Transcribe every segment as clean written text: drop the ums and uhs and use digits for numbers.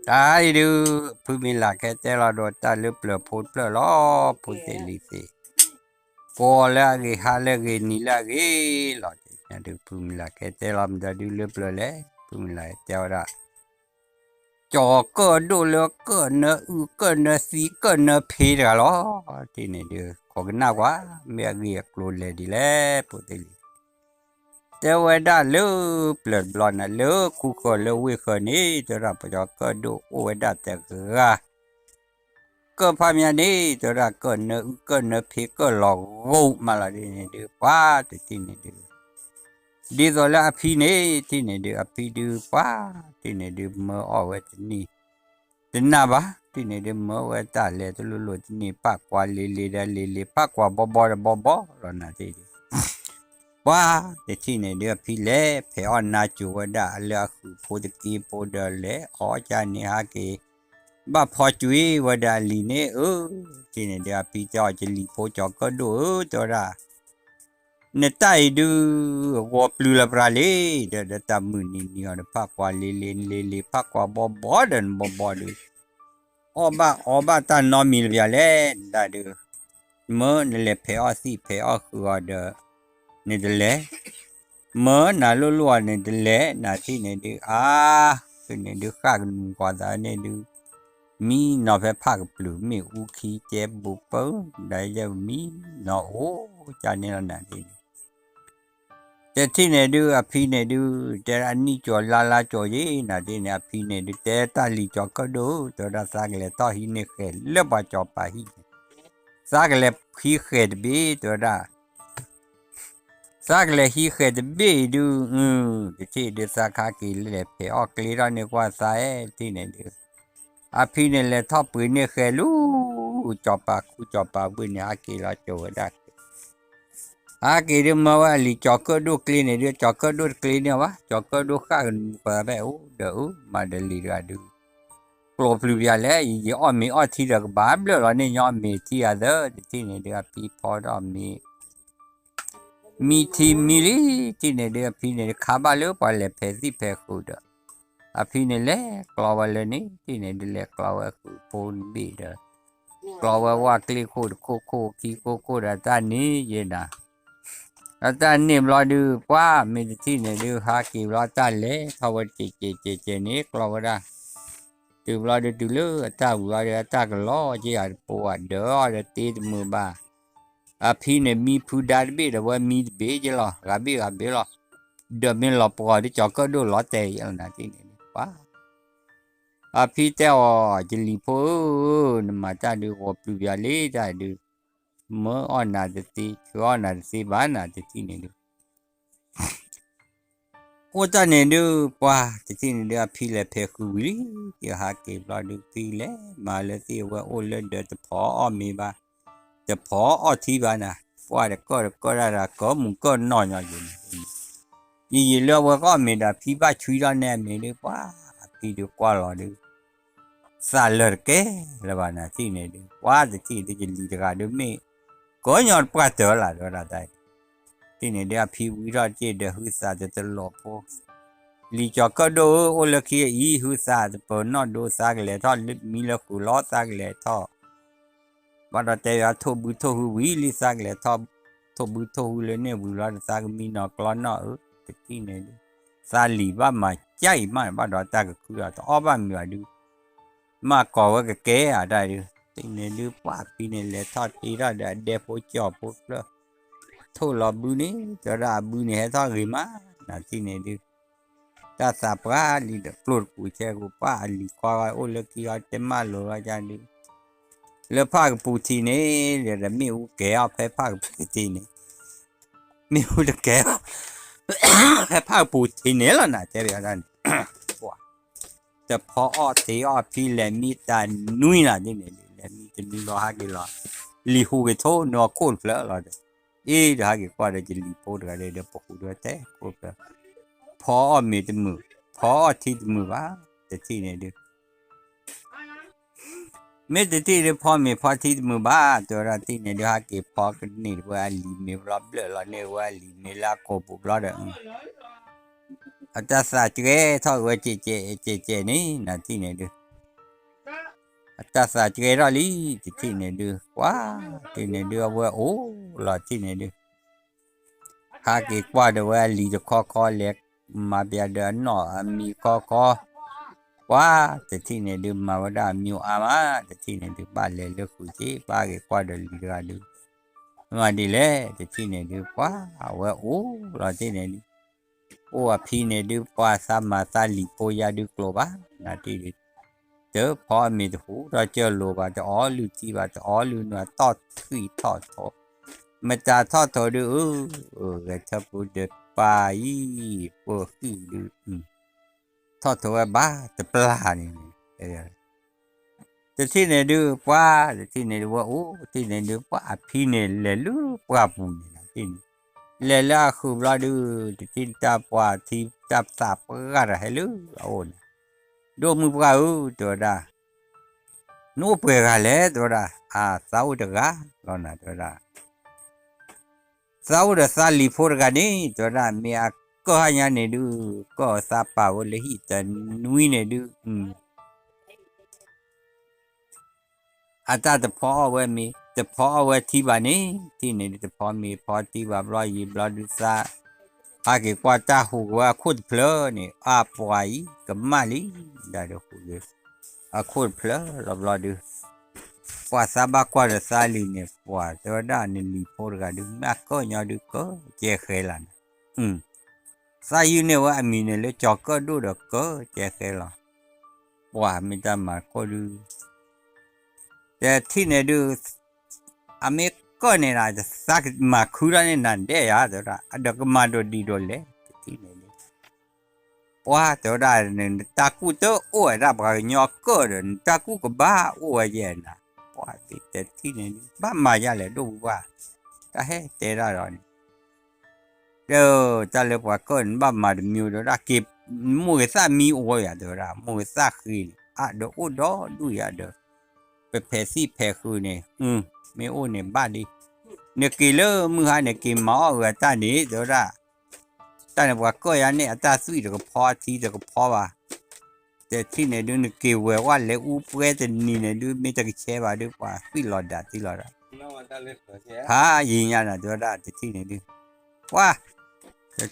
ตายดูพูมิลาแค่เจลาโดตาลึกเปลือพูดเปลือล้อพูดเตลิสิปอลาเกฮาเลเกนิลาเกหลอดเนี่ยดูพูมิลาแค่เจลามดาดูลึกเปลือเลยพูมิลาเจลาจอก็ดูเลือกก็เนอก็เนอสีก็เนอพีดกันล้อที่นี่ดูขอกันหน้ากว่าเมียเกียกลุนเลยดีแล้วพูดเตลิแต่ว่าได้เลือกเปลือกบลอนน่ะเลือกคู่ก็เลือกวิเคราะห์นี้จะรับประโยชน์ก็ดูโอ้ยได้แต่เกือ cơ phàm nhà đi tôi ra cỡ nợ phí cỡ lò gỗ mà là đi này được quá thì này được đi rồi là phí này thì này được phí được quá thì này được mở ở vậy thì này tính nào ba thì này được mở vậy ta lệ tôi luôn luôn thì này phát qua lì phát qua bò rồi nè thì quá thì này được phí lệ phải ăn na chủ vậy đã là phụ được kia phụ được lệ ở cha này ha cái bà phò chuối và đà lì nè thì này đà pi cho lì phô cho có đồ cho ra nè tay đưa qua plu la prale đà tam mười nè nè phát qua lì phát qua bò đần bò được ở ba ta nói mình về lẽ đà được mơ nè lẽ phải ở si phải ở khờ đà nè lẽ mơ nà lúa nè lẽ nà thì nè được cái nè được khác qua đó nè được mi nó phải phá bự mi u khí chế bù bớ đại giờ mi nó cho nên là nạn đi thế thì này đưa phi này đưa thế anh đi cho la cho gì là đi này phi này đưa thế ta li cho có đủ tôi đã sang cái to hi này khé lớp bà cho bà hi sang cái khi khé bị tôi đã sang cái hi khé bị đưa thế thì đưa sang cái lệ phải ở cái đó này qua sai thì này đưa phi này là thọ bự này khé lu cho bà bự này cái là cho đã cái đó màว่าลิจอกก็ดูคลีนเนี่ยเดี๋ยวจอกก็ดูคลีนเนี่ยวะจอกก็ดูข้ากันกว่าแบบเดี๋ยวมาเดลีระดูกลัวปลุกยาแล้วยี่อ้อมีอ้อที่เด็กบ้าเบลอเนี่ยย้อมมีที่อะไรที่เนี่ยเดี๋ยวพี่พอดอมีที่มีลีที่เนี่ยเดี๋ยวพี่เนี่ยข้าบ้าเลี้ยวไปเลยเพสิเพคูดพี่เนี่ยเล่กลัวเลยนี่ที่เนี่ยเดี๋ยวเล่กลัวคูปนบีเด้อกลัวว่าคลีคูดโคคีโคดตานี้เย็นนะอาจารย์เนี่ยรอดูว่ามีที่ไหนดูหากี่รอจานเล่เขาว่าเจนี้กลัวได้ดูรอดูเลืออาจารย์รอดูอาจารย์ก็รอจีอาปวดเด้อเดี๋ยวตีมือบ้าพี่เนี่ยมีผู้ดาร์บี้แต่ว่ามีเบจหรอกับเบหรอเดี๋ยวมีหลอกปวดที่จอก็ดูหลอเตยอย่างนั้นที่นี่ว่าพี่เจ้าจะรีบนมาจ้าดูว่าปลุกยาเล่จ้าดูเมื่ออ่อนนาจะตีคืออ่อนนาจะตีบ้านนาจะตีเนี่ยดูโอ้จ้าเนี่ยดูว่าจะตีเนี่ยดูพี่เล่เพคุยที่หาเก็บรอดูพี่เล่มาเลยที่ว่าโอ้เล่เดี๋ยวจะพออ้อมมีบ้าจะพออ้อที่บ้านนะว่าเด็กก็ได้ละก็มึงก็นอนอยู่ยี่เลือกว่าก็มีแต่พี่บ้าช่วยเราแน่มีดูว่าพี่ดูกว่าเราดูซาเลอร์เก้แล้วบ้านนะที่เนี่ยดูว่าจะที่จะลีดกันดูไม่ก็ย้อนปลาเจอละด้วยละได้ที่นี่เดี๋ยวพี่วิราชเดี๋ยวหุ่นซาจะตลบพวกลีจอกก็ดูโอเล็กยี่หุ่นซาจะเปิดนอนดูซากเลยทอดมีเล็กกูล้อซากเลยทอดบ้านเราแต่ว่าทบุทหูวิลิซากเลยทอดทบุทหูเลยเนี่ยวิราชซากมีนอกล้อนอที่นี่ซาลีบ้ามาใจมากบ้านเราแต่ก็คือว่าอ้อบ้านมีว่าดูมาก่อว่าก็แก่ได้ดูที่นี่ดูว่าพี่นี่เลยทอดที่เราเดี๋ยวพอจอบพวกเราโทษเราบุนี่จะราบุนี่ให้ทอดหรือมานาที่นี่ดูถ้าสาปลาลีเดปลุกกูเชื่อกูป้าลีกว่าโอ้เล็กที่เราเต็มมาเลยอาจารย์ดูแล้วภาคปูทีนี่เดี๋ยวมีอุแก่ไปภาคปูทีนี่มีอุแก่ไปภาคปูทีนี่แล้วนะเจ้าอาจารย์แต่พออ้อตีอ้อพี่แหลมมีแต่นุ่ยนะที่นี่แหลมมีจะนุ่ยรอหากี่รอลีหูกโทนอโคนเฟลอเลยเดี๋ยวหากี่กว่าจะลีโพดกันเลยเดี๋ยวปกด้วยแต่โคตรพอมีแต่มือพอที่มือว่าแต่ที่นี่เดียวไม่แต่ที่เดียวพอมีพอที่มือบ้าตัวเราที่นี่เดี๋ยวหากี่พอกันนี่ว่าลีมีรับเลือดเราเนี่ยว่าลีมีลาโคบุบเราเด้ออาจารย์สาจุเกทอดว่าเจนี่นะที่นี่เดียว ta sa chơi ra lý thì này đưa quá thì này đưa qua ố là thì này đưa ha cái qua được qua lý được khó lẹ mà bây giờ nó mi khó quá thì này đưa mà vào đó mi ama thì này đưa ba lẹ được cụ chỉ ba cái qua được lý ra đưa mà đi lẹ thì này đưa quá qua ố là thì này đưa ố phi này đưa qua sa mà sa lý po ya đưa globa là thì chớ phò mi thủ ra chơi lùa bà cho ó lưu chi bà cho ó lưu nó to thủy to thọ mà cha to thọ được cái chấp bút được bà ý bữa khi được to thọ ba tập la này thì này được qua thì này được qua thì này được qua phi này lẻ lú qua bùn này lẻ la khu la được thì ta qua thì ta sạp ra hay lú ổn đôi mươi qua rồi ra nó bề gà lẽ rồi ra sáu được gà còn là rồi ra sáu được sa lì phô gà đi rồi ra mẹ có hai nhà này đưa có sa bảo lấy hít tận núi này đưa ta tập phò với mi tập phò với thi bà này thi này tập phò mi phò thi bà rồi gì bà đưa sa cái qua ta hù qua khuất phở này phải cái mà lý đã được hù được khuất phở rồi đưa qua sa ba qua là sa lì nè qua cho đó nên lì phô ra đứng mắc có nhau được có che khé là sa yêu nè wa mình nè lấy cho có đủ được có che khé là qua mình ta mà có được để thi nè được ame có nè là sa mà khu ra nè nè để à đó là được cái mà đồ đi đồ lẽ thi nè qua cho đó nè ta cụ tớ ôi ra bảo nhau có rồi ta cụ có ba ôi vậy nè quá thì này ba mà ra lại đủ quá ta hết tệ ra rồi giờ ta lấy quả cơn ba mà được nhiều đó ra kịp mua cái sao mi ôi à được ra mua cái sao khi được ô đó đủ à được về phe si phe khi này mấy ô này ba đi nếu kỳ lơ mưa hai này kỳ máu ở ta này được ra ta này quả cơn anh này ta suy được phò thì được phò à thì này đứa nó kêu về qua lấy u bê thì này đứa mấy cái xe vào đứa qua phi lọt đã thì lọt đã gì nha là đứa đã thì này đứa qua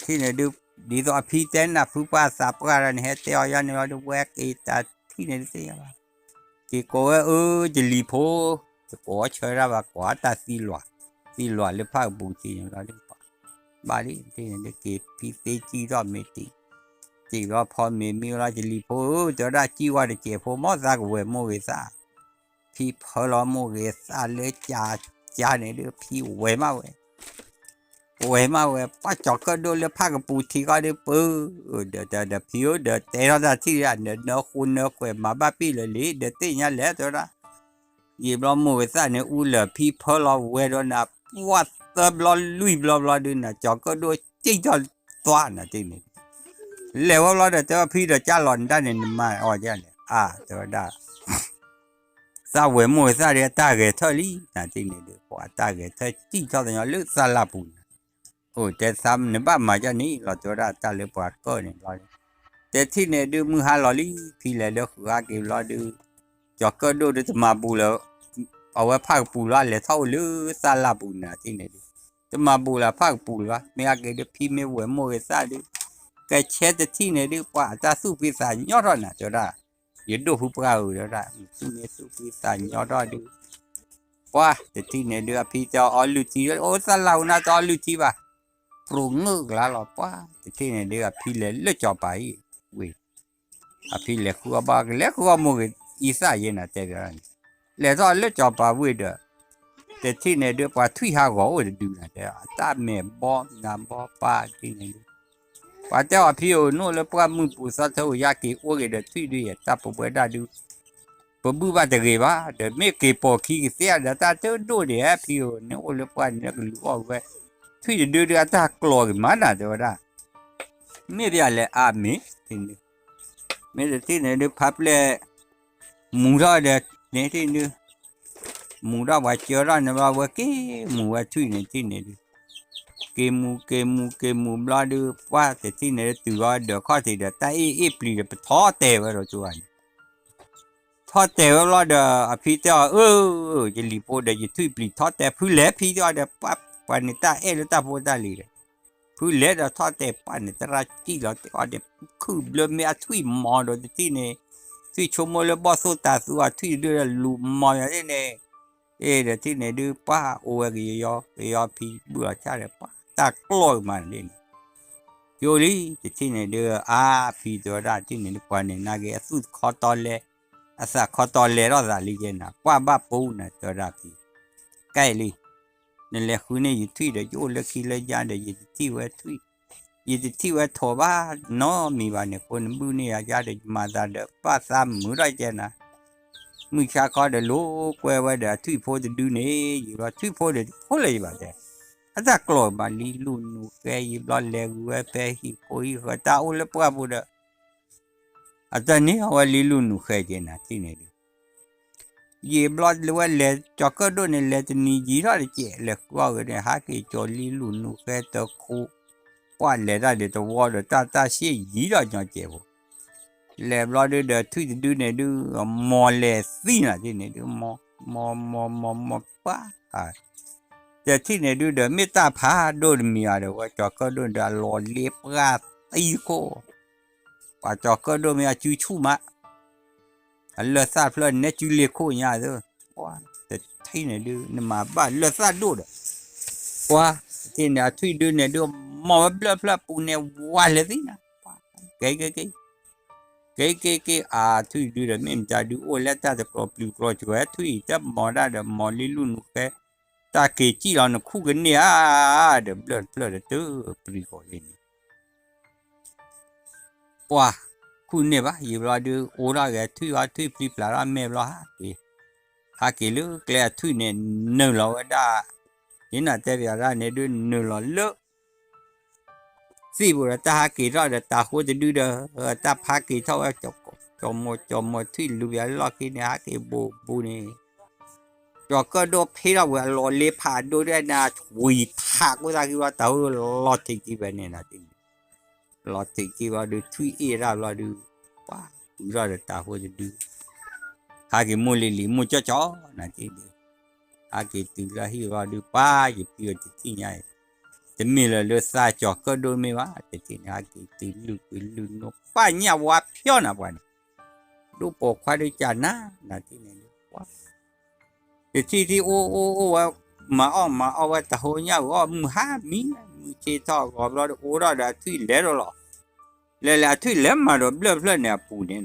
thì này đứa đi đó phi tên là phi qua sạp ra này hết teo ra này đứa quét cái ta thì này đứa cái cô chỉ lì phố có chơi ra và quả ta phi loạt lấy phá bù thì nó đứa ba đi thì này đứa cái phi tế chi đó mấy tí chỉ có phò mi là chỉ lì phố cho ra chi qua để chế phố mót ra của mua cái啥phi phở lo mua cái啥lấy cha này được phi quế mà bắt chọc cái đôi lấy phá cái bù thì có được bự để phiếu để té nó ra thì là nó khuôn nó quế mà ba pi lấy lý để tí nhà lẽ cho ra gì lo mua cái啥này u là phi phở lo quế đó là what the lo lui lo đưa là chọc cái đôi chỉ cho toan là thế này leo lo để cho phi để cha lòn ra nên mà ở đây cho đó sao với mua sao để ta cái thôi đi là thế này được quả ta cái thôi chỉ cho nó lướt xa là bùn thế sao nếu ba mà cho ní là cho đó ta lấy quả cơ này lo thế thì này đưa mua hai lò đi phi lại được ra kêu lo đưa cho cơ đôi để mà bù là ở phát bù là lấy thâu lướt xa là bùn là thế này được mà bù là phát bù là mấy cái được phi mấy với mua cái sao đi cái chết thì này đi qua ta su phi sa nhỏ rồi nè cho ra yết đồ hụp gạo rồi ra su phi sa nhỏ rồi đi qua thì này đưa phi cho alu chi ô sa lau na cho alu chi ba prung ngược là lọt quá thì này đưa phi lấy cho bài vì phi lấy khu ba cái lấy khu mua cái isa gì nè thế rồi lấy cho lấy cho bài vì đó thì này đưa qua thui hà gỗ rồi đưa nè ta mẹ bom nam bom ba thì này và cho phiêu nó là qua mưa bù sa thâu ya kỳ ô cái đợt thuy đi ta bộ bữa đã được bộ bữa ba đời ba để mấy cái bộ khi cái xe đã ta tới đôi để phiêu nó là qua nó cái lúa về thuy đưa đưa ta clo cái má nào rồi đó mấy cái là mấy thì này được pháp lệ mùng ra để này thì được mùng ra và chờ ra nó vào cái mùng và thuy này thì này cái mù lo đưa qua thì này từ đó được khó thì được tay ít bị được thó tè vào rồi chú anh ทอดแต่ว่าเดอพี่เจ้าจะรีโพเดจะทุยปลีทอดแต่ผู้เล็พี่เจ้าเดปั๊บปานตาหรือตาโพตาลีผู้เล็ดทอดแต่ปานตราจีเราแต่ว่าเดคือเบลเมียทุยมอดที่เนี่ยทุยชมเลยบอสตาสัวทุยเดือดลูมออย่างนี้เนี่ยเดที่เนี่ยดูป้าโอ้ยยอพี่เบื่อชาเลยป้าตากล้อยมันเลยโยลีที่เนี่ยดูพี่ตัวได้ที่เนี่ยปานนาเกสุดคอตอเลยอาศักขอตอนเลรอดาลีเจนะกว่าบ้าปูนะตัวราพีใกล้ลีนั่นแหละคุณเนี่ยอยู่ที่เดียวโยเล็กขี้เล็กยาเดียวอยู่ที่ว่าที่อยู่ที่ว่าทว่าน้อมีบ้านเนี่ยคนบุญเนี่ยยาเดียวมาได้เด้อป้าสามมือไรเจนะมือชาคอเดือดโลกว่าเดือดที่พอจะดูเนี่ยอยู่ว่าที่พอเดือดพอเลยบ้านเด้ออาศักกลัวบ้านลีลุนนูแกยิบล้อเล็กว่าแปะหิโอยก็ตาอุลปะบุเด้ออาจารย์นี่เอาลีลุนนูแค่เจนะที่เนี่ยये blood level ले चक्कर दो ने ले तो निजीरा ले चे ले कुआ के हाके चोली लुनु के तो खु पा ले दा ले तो वो ता से जीरा जा चे वो ले ब्लड दे थु दु ने दु मो ले सी ना चे ने दु मो पा आ ते थी ने दु दे मेता phá दो मिया दे वो चक्कर दो दा लो ले पा ती को पा चक्कर दो मिया चू छू मा lơ sa phơi nét chú liệt khô nhà rồi quá thấy này đưa mà bà lơ sa đốt quá thì là thuy đưa này đưa mò bla pu này quaเลยtí nè cái thuy đưa là mình ta đưa ô lẽ ta được pro cho cái thuy ta mò ra được mò đi luôn cái ta kể chỉ là nó khu cái này được bla được tứ pro lên quáคุณเนี่ยปะอยู่รอดูโอราแกทุยว่าทุยปลีปลาแม่รอฮะกี่ลูกแกทุยเนี่ยหนึ่งเราได้ยินน่ะแต่เวลาเนี่ยดูหนึ่งเราเลิกสิบุระตาฮะกี่รอดตาหัวจะดูเด้อตาพักกี่เท่าจมทุยลูกยาลอกี่เนี่ยฮะกี่บูเนี่ยจอก็โดนพี่เราว่าลอเลี้ยผ่านดูได้นะถุยทักว่ากี่ว่าเต่าลอทิ้งกี่แบบเนี่ยนะจริงลอติกีว่าดูทุยราลอดูป้าอุราเดตาหัวจะดูหากิมูลิมูจ่อนะจีดูหากิตุลาฮิว่าดูป้าอยู่เพื่อจะที่ใหญ่จะมีเลยเลือดซาจ่อก็โดนไม่ว่าแต่ที่หากิตุลุนป้าเนี่ยว่าเพี้ยนะวันดูปกควายดูจานะที่นี่ว่าแต่ที่โอว่ามาเอาว่าตาหัวเนี่ยว่ามือหามีเจ้าทอกอบเราโอราเดทุยเล่หรอเลยทุยเล่มาเราเบลเนี่ยปูเนี่ย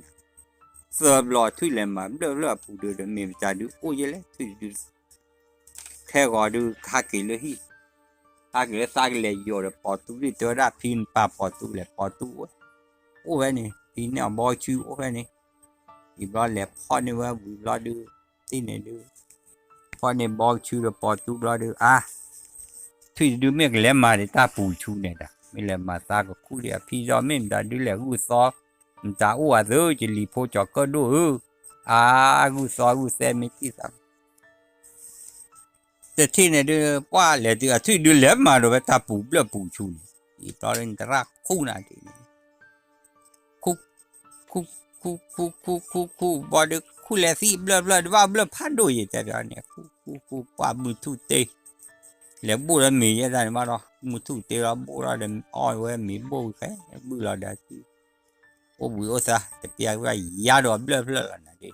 เสิร์ฟรอทุยเล่มาเบลปูดูเดี๋ยวมีจะดูโอ้ยเลยทุยดูแค่ก็ดูข้ากินเลยฮิข้ากินเลยสักเลยโยนปอตูดิตัวได้พินปาปอตูเลยปอตูโอ้ยนี่พินเนี่ยบอยชูโอ้ยนี่อีบลอเลยพอเนี่ยว่าบุบลอดูที่เนี่ยดูพอเนี่ยบอยชูเลยปอตูบลอดูทุยดูเมื่อกี้เล่มาเดี๋ยวตาปูชูเนี่ยด่ะไม่เล่มาตาก็คู่เดียวพี่รอไม่ได้ดูแลกูซอมันจะอ้วนเลยจะรีโพจอกก็ดูกูซอกูเซไม่ที่สักแต่ที่เนี่ยดูว่าเลยดูทุยดูเล่มาดูว่าตาปูเปล่าปูชูนี่อีตอนนี้ตรักคู่น่ะทีนี้คู่บอดูคู่เลยสิเปล่าว่าเปล่าพันดูอย่างแต่เดี๋ยวเนี่ยคู่ป้ามือทุเตแล้วบูรามีอะไรมาหรอมุทุเตระบูราเดมอ้อยเว้ยมีบูแค่บูราเดที่โอ้บุโอซะแต่เปียกว่ายาดอกเบลนะดิ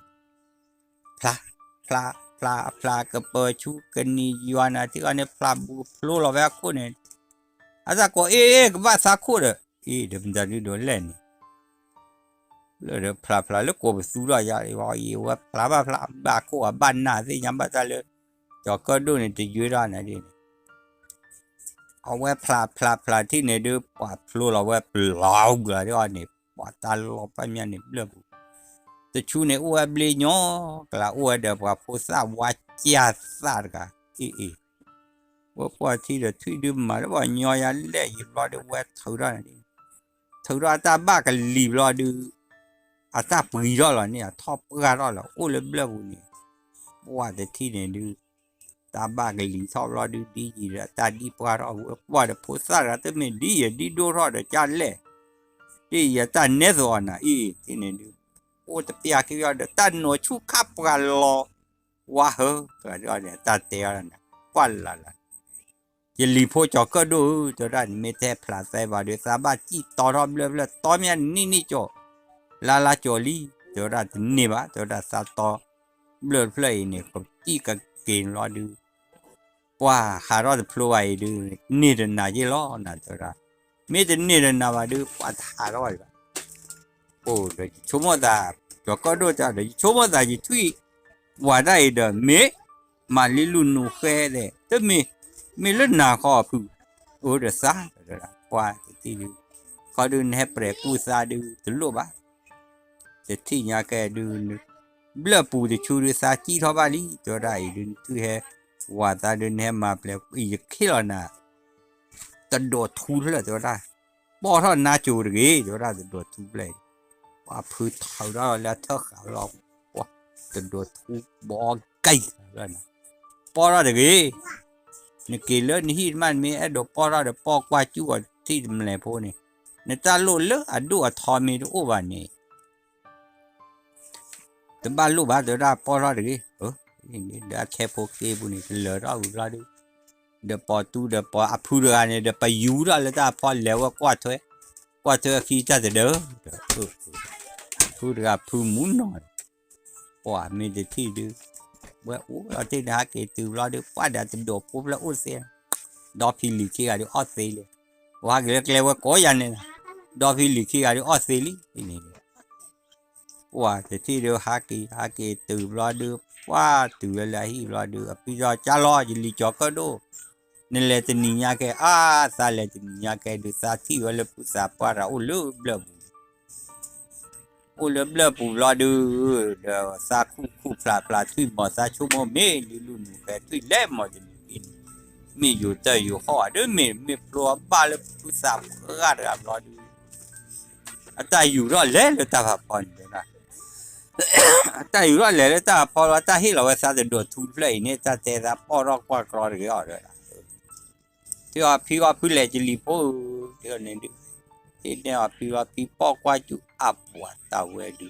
พลากระเปิดชูกันนี่ยวนนะที่อันนี้พลาบูพลูเราแวกคนเนี่ยอาจจะก็ก็ว่าสักคนเดี๋ยวมันจะดูโดนเล่นเลยพลาแล้วก็ไปสู้ได้ยังว่าว่าพลาบ้าโคบ้านหน้าสิยังบ้าจะเลยจอก็ดูเนี่ยจะยืดได้นะดิเอาไว้พลาที่เนี่ยดูปาดพลูเราไว้ปลาวเกลือที่ว่าเนี่ยปาดตาลบไปเนี่ยเนี่ยเบลบุแต่ชูเนี่ยอ้วนเบลยอก็ละอ้วนเดี๋ยวว่าผู้สาวว่าเจ้าสาดกันว่าพอที่เดี๋ยวที่ดูมาแล้วว่าย่อยเล่ยรอเดี๋ยวว่าเท่าไรนี่เท่าไรตาบ้ากันรีบรอดูตาปีรอแล้วเนี่ยทอปกรอแล้วโอ้เลยเบลบุนี่ว่าแต่ที่เนี่ยดูตาบ้ากันลีชอบรอดูดีจีระตาดีปารอว่าเดี๋ยวผู้สาวแต่ไม่ดีดูรอเดี๋ยวจานเล่ดีอย่าตาเนสวนะที่เนี่ยดู ô tập bia kia rồi ta nói chú khắp cả lo quá hơ rồi này ta tè là quan là giờ lì phố cho cơ đồ cho ra mấy thế plà xe vào để sa ba chỉ tao rom le tao mày ni cho la cho li cho ra ni ba cho ra sa to le play này có chỉ cái kiện lo được quá hà ra được play được ni được nào gì lo nào cho ra mấy cái ni được nào mà được quá hà ra rồi ô rồi chúng ta cho cơ đồ cho rồi chúng ta chỉ thuiว่าได้เด้อเมมาลิลุนูแค่เด้แต่เมเล่นหน้าขอผู้โอ้เด้อซะเด้อกว่าที่ดูขอดูให้เปรกูซาดูตลบะแต่ที่ยาแกดูเบลปูde chu de sa chi tho ba li to dai du tu he wa ta de ne ma ple i khi la na ta do thu la to da bo tho na chu de ge to da do thu ple wa phu thau da la tho khao loจะโดดทุบบอไก่แล้วนะปอเราเด็กนี่กินเลือดนี่มันมีไอ้ดอกปอเราเด็กปอกว่าจู่ที่มันแหลมพวกนี้ในตาลูเลือดดูอ่ะทอมีดูอ้วนนี่แต่บ้านลูกบ้านเดี๋ยวได้ปอเราเด็กนี่เดี๋ยวแค่พวกเก็บนี่เหลือเราดูเดี๋ยวปอตู้เดี๋ยวปออับพูดกันเนี่ยเดี๋ยวไปยูเราเลยจ้าพอแล้วก็กวาดเถอะขี้จ้าจะเด้อพูดกันพูดมุนหน่อยว่ามีแต่ที่ดูว่าโอ้เราที่หาเกตูเราดูว่าเดี๋ยวจะโดดปุ๊บแล้วอุ้เสียดอพิลิขี้กันดูออสเตรเลียว่าเกลียวว่าก้อยยันเนี่ยดอพิลิขี้กันดูออสเตรเลียนี่ว่าแต่ที่ดูหาเกตูเราดูว่าตูอะไรเราดูพี่เราจ้าล้อจะลีจอกก็ดูนี่แหละจะนิยาแกซาเลจะนิยาแกดูซาที่ว่าเลยผู้สาวปาราโอ้ลูเบลโอ้เบลปูรอดูเดี๋ยวซาคู่ปลาทุยหมอซาชั่วโมงเมลิลุนแกทุยเล่หมอจะมีมีอยู่เจออยู่ห่อเด้อมีปลัวบ้าเลยผู้สาวรอดูแต่อยู่รอเล่เลยตาพอนเลยนะแต่อยู่รอเล่เลยตาพอเราตาให้เราซาจะโดดทุนเลยเนี่ยตาเตะตาพอรอกว่ากรอเลยอ่ะเลยที่ว่าพี่ว่าพี่เล่จะรีบโอ้เดี๋ยวนี้ดูที่เนี่ยพี่ปอกว่าจุอับวัดตาเวดู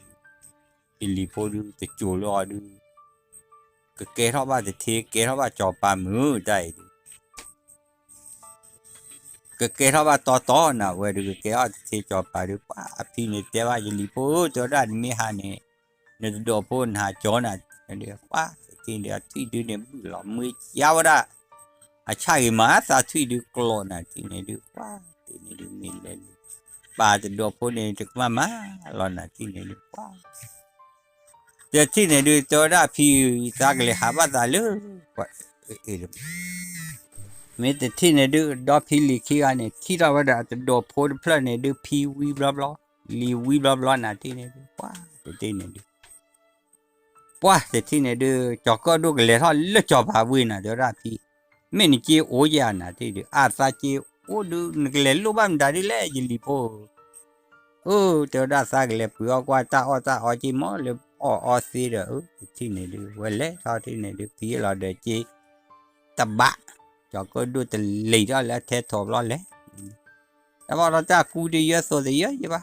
อิลิโพดูจะจูรอดูก็เกท่าว่าจะเทเกท่าว่าจอปลามือได้ดูก็เกท่าว่าต่อนะเวดูก็เกท่าจะเทจอปลาดูป้าพี่เนี่ยแต่ว่าอิลิโพตัวด้านมีหาเนี่ยจะโดนพ่นหาจอน่ะเดี๋ยวป้าที่เดี๋ยวที่ดูเนี่ยหล่อมือยาวได้ใช่ไหมซาที่ดูกลอน่ะที่เนี่ยดูป้าที่เนี่ยดูมีเล่นป่าจะโดนพวกนี้จะมาหล่อนน่ะที่เนี่ยดูป้าแต่ที่เนี่ยดูตัวได้พี่ตากเลยหาบ้านตาเลยว่าไม่แต่ที่เนี่ยดูดอพี่ลิขิกันเนี่ยที่เราว่าจะโดนพวกเพลเนี่ยดูพี่วีบล้อลีวีบล้อน่ะที่เนี่ยดูป้าแต่ที่เนี่ยดูป้าแต่ที่เนี่ยดูจอกก็ดูกันเลยท่อเลือดจอบหาวิน่ะเดี๋ยวได้พี่ไม่นี่เจ้าโอ้ยน่ะที่ดูซาเจ้าโอ้ดูนึกเล่นลูกบ้านได้เลยยิลีโพเจ้าได้สักเล็บเปลือกว่าตาอ้อจีมอเลยอ้อซีเด้อที่นี่ดูเวลเล่ท่อที่นี่ดูพี่เราเดจีตะบะจอก็ดูแต่หลีđóแล้วเททอบเราเลยแต่ว่าเราจะกูดีเยอะโซดีเยอะใช่ปะ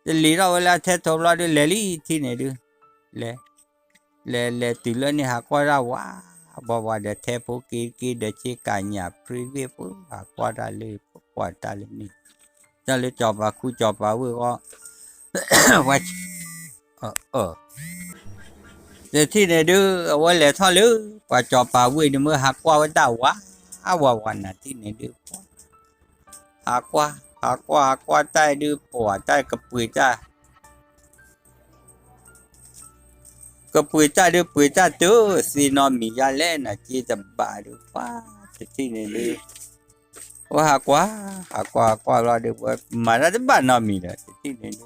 แต่หลีเราเวลาเททอบเราดูเลยลี่ที่นี่ดูเลยตื่นแล้วนี่หากว่าเราว่าบอกว่าเดี๋ยวเทพวกกี้เดี๋ยวชี้การหยาบพรีเวฟหากว่าได้เลยกว่าได้เลยนี่จะเลยจอบว่าคู่จอบว่าเว้ยก็ว่าเดี๋ยวที่เนี่ยดูว่าเลยท่อลือกว่าจอบว่าเว้ยเมื่อหากว่าวันดาวว่าวันน่ะที่เนี่ยดูหากว่าใต้ดูปวดใต้กระปุยจ้าก็ปุยจ้าดูปุยจ้าตัวซีนอมียาเล่นน่ะจีจะบาดูป้าที่นี่ดูว่าหากว่าเราดูว่ามาแล้วจะบ้านนอมีเลยที่นี่ดู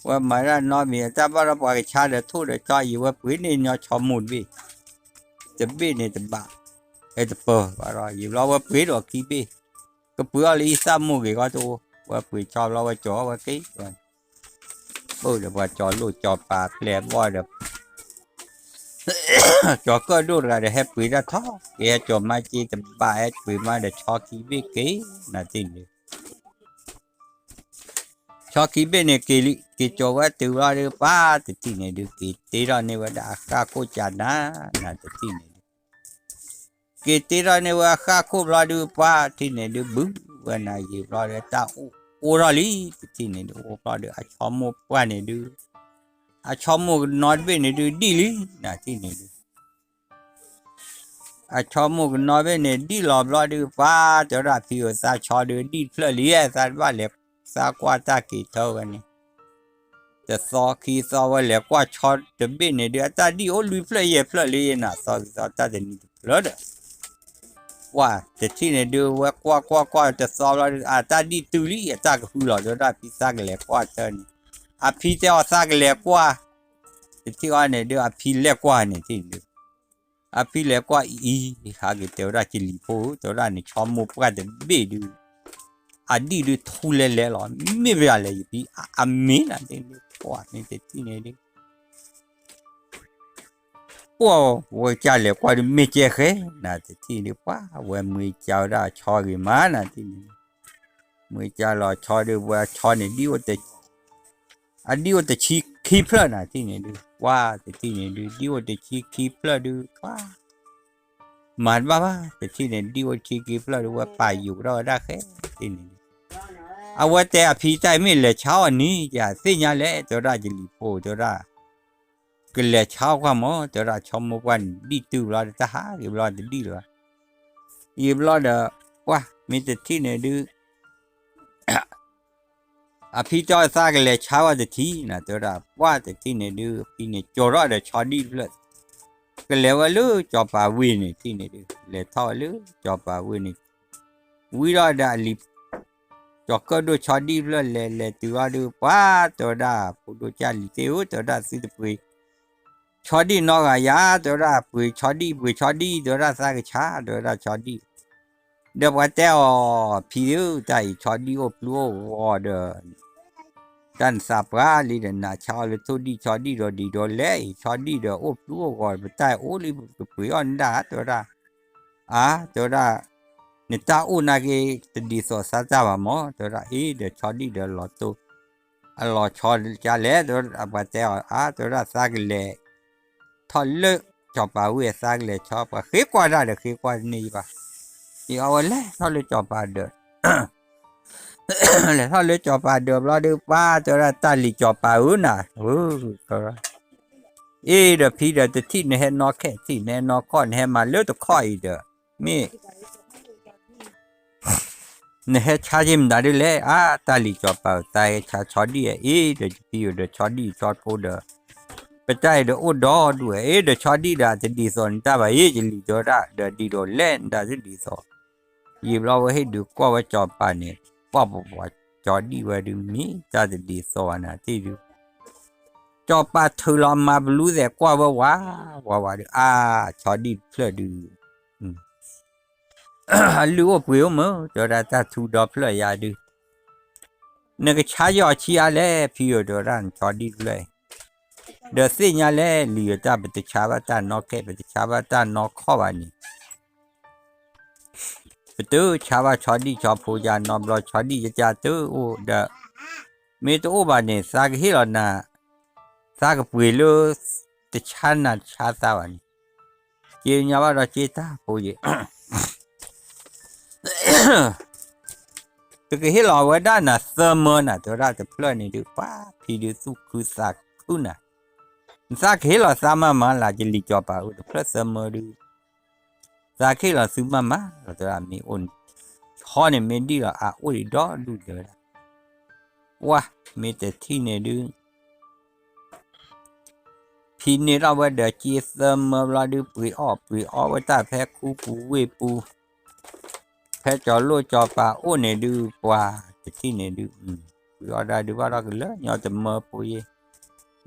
ว่ามาแล้วนอมีจ้าบ้านเราปล่อยชาเดือดทุ่งเดือดจอยอยู่ว่าปุยนี่ยอชอมุนวิจะบีนี่จะบ้าจะเปิดว่าเราอยู่เราว่าปุยดอกขี้บีก็ปุยอะไรสามมุกก็ตัวว่าปุยชอบเราว่าจ่อว่ากี้เดี๋ยวว่าจ่อลูกจ่อปากแหลมว่าเดี๋ยวจ่อก็ดูอะไรเดี๋ยวให้ปุ๋ยละท้อแกจ่อมาจีจะบ่ายปุ๋ยมาเดี๋ยวชอขี้วิกี้น่าจริงเลย ชอคิเบเนกิลิกิโจว่าตัวเราดูป้าแต่ที่เนี่ยดูกิตีเราเนี่ยว่าด่าข้าโคจานะน่าแต่ที่เนี่ยกิตีเราเนี่ยว่าข้าโคเราดูป้าที่เนี่ยดูบึ้งว่านายีเราดูตาโอราลีที่เนี่ยดูเราดูอาชอมป้าเนี่ยดูอาชอมนอดเบเนี่ยดูดีลีน่าที่เนี่ยดูอาชอมนอดเบเนี่ยดีหลอบเราดูป้าจะรับผิวซาชอดูดีเพลเลียซาว่าเล็บซากว่าตากิเท่ากันเนี่ยจะซอคีซอว่าเหลือกว่าช็อตจะเบนเนี่ยเดี๋ยวตาดีโอ้ลุยเพลย์เพลย์เลยนะซอตาจะนี่เพลย์ว่าจะที่เนี่ยเดี๋ยวว่าจะซอแล้วตาดีตุลีตาก็หูหล่อจะได้พิซซ่าเหลือกว่าเท่านี้พี่จะเอาซากเหลือกว่าจะที่ว่าเนี่ยเดี๋ยวพี่เหลือกว่าเนี่ยที่เดียวพี่เหลือกว่าหากเดี๋ยวได้จิลิโพเดี๋ยวได้เนี่ยชอมมุกว่าจะเบดูดีดูทุเล่เล่หรอไม่เป็นอะไรอยู่พี่มีนะเดี๋ยวว่าเนี่ยที่เนี่ยเดี๋ยว我家里挂的没结黑，那这天的话，我没叫他炒的嘛，那天没叫他炒的，我炒的你我的，你我的去 keep 了那天的，哇，这天的你我的去 keep 了的，哇，蛮爸爸，这天的你我去 keep 了的，我把油了那黑，天的。我在皮在没来炒你家，谁家来就让这里破就让。cái lẽ cháo qua mỏ cho ra cho một quan đi từ lo ta há cái lo để đi rồi cái lo đó qua mình tự thi này đưa phi cho xa cái lẽ cháo để thi là cho ra qua tự thi này đưa phi này cho ra để cho đi rồi cái lẽ qua lứa cho bà quy này thi này đưa lẽ thọ lứa cho bà quy này quy ra đã lip cho cơ đôi cho đi rồi lẽ từ ra đưa qua cho ra phụ đôi cha lì tiêu cho ra sư tử cho đi nó là giá đó là bùi cho đi đó là sao cái chá đó là cho đi được qua teo phiếu tại cho đi ô plua được dan sạp ra đi đến là cho là tôi đi cho đi rồi đi rồi lấy cho đi được ô plua gọi tại ô đi bùi on đã đó là đó là người ta u na cái đi so sa ra mà mỏ đó là ý để cho đi được lọt tôi lọt cho cha lẽ đó là qua teo đó là sao cái lẽ thọ lỡ cho bà huệ sang để cho bà khế qua ra được khế qua này bà thì ao lẽ thọ lỡ cho bà được lẽ thọ lỡ cho bà được lo được ba cho ra ta lì cho bà nè được phi được từ thi này nó khẽ thi này nó con hay mà lỡ được khỏi được mi này cha chim đã đi lẽ ta lì cho bà ta cha cho đi được phi được cho đi cho cô đượcไปใจเดี๋ยวอุดรด้วยเดี๋ยวชอดีดาจะดีสอนตาไปจะลีจอดาเดี๋ยวดีโดเล่นดาจะดีสอนยิบเราให้ดูกว่าจอปาเนี่ยว่าจอดีว่าดูนี้จะดีสอนนะที่ดูจอปาเธอลองมารู้แต่กว่าว่าดูชอดีเพลดูรู้ว่าเปล่ามั้งจอดาตาทูดอเพลยาดูนึกชายอชีอะไรพี่อยู่ดอรันชอดีเลยเดี๋ยวสิ่งนี้แหละเหลือจะเป็นชาวบ้านนอกแค่เป็นชาวบ้านนอกข้อวันนี้เป็นตัวชาวบ้านชอดีชอบพูดยานนอมรอชอดีจะตัวโอ้เดี๋ยวมีตัวบ้านเนี่ยสักฮิลนะสักปุยลูติชันนะชาตาวันนี้เจียนว่าเราเจตาพูดยี่ตัวฮิลเอาไว้ด้านน่ะเสมอน่ะตัวเราจะเพลินนี่ดูป้าพี่ดูสุขุสักคุณน่ะสักเฮลสามาลาจะลีจอปาอุดพระสมดูสักเฮลสุมาเราจะมีอุ่นชอเนี่ยไม่ดีละอุดดอดูเดือดว้ามีแต่ที่เนี่ยดูพี่เนี่ยเราว่าเดี๋ยวจีสมเราดูปุยอ้อว่าตาแพ้คูปูเวปูแพ้จอโลจอปาโอเนี่ยดูกว่าแต่ที่เนี่ยดูปุยอ้อได้ดูว่าเราก็เลยเราจะมาปุย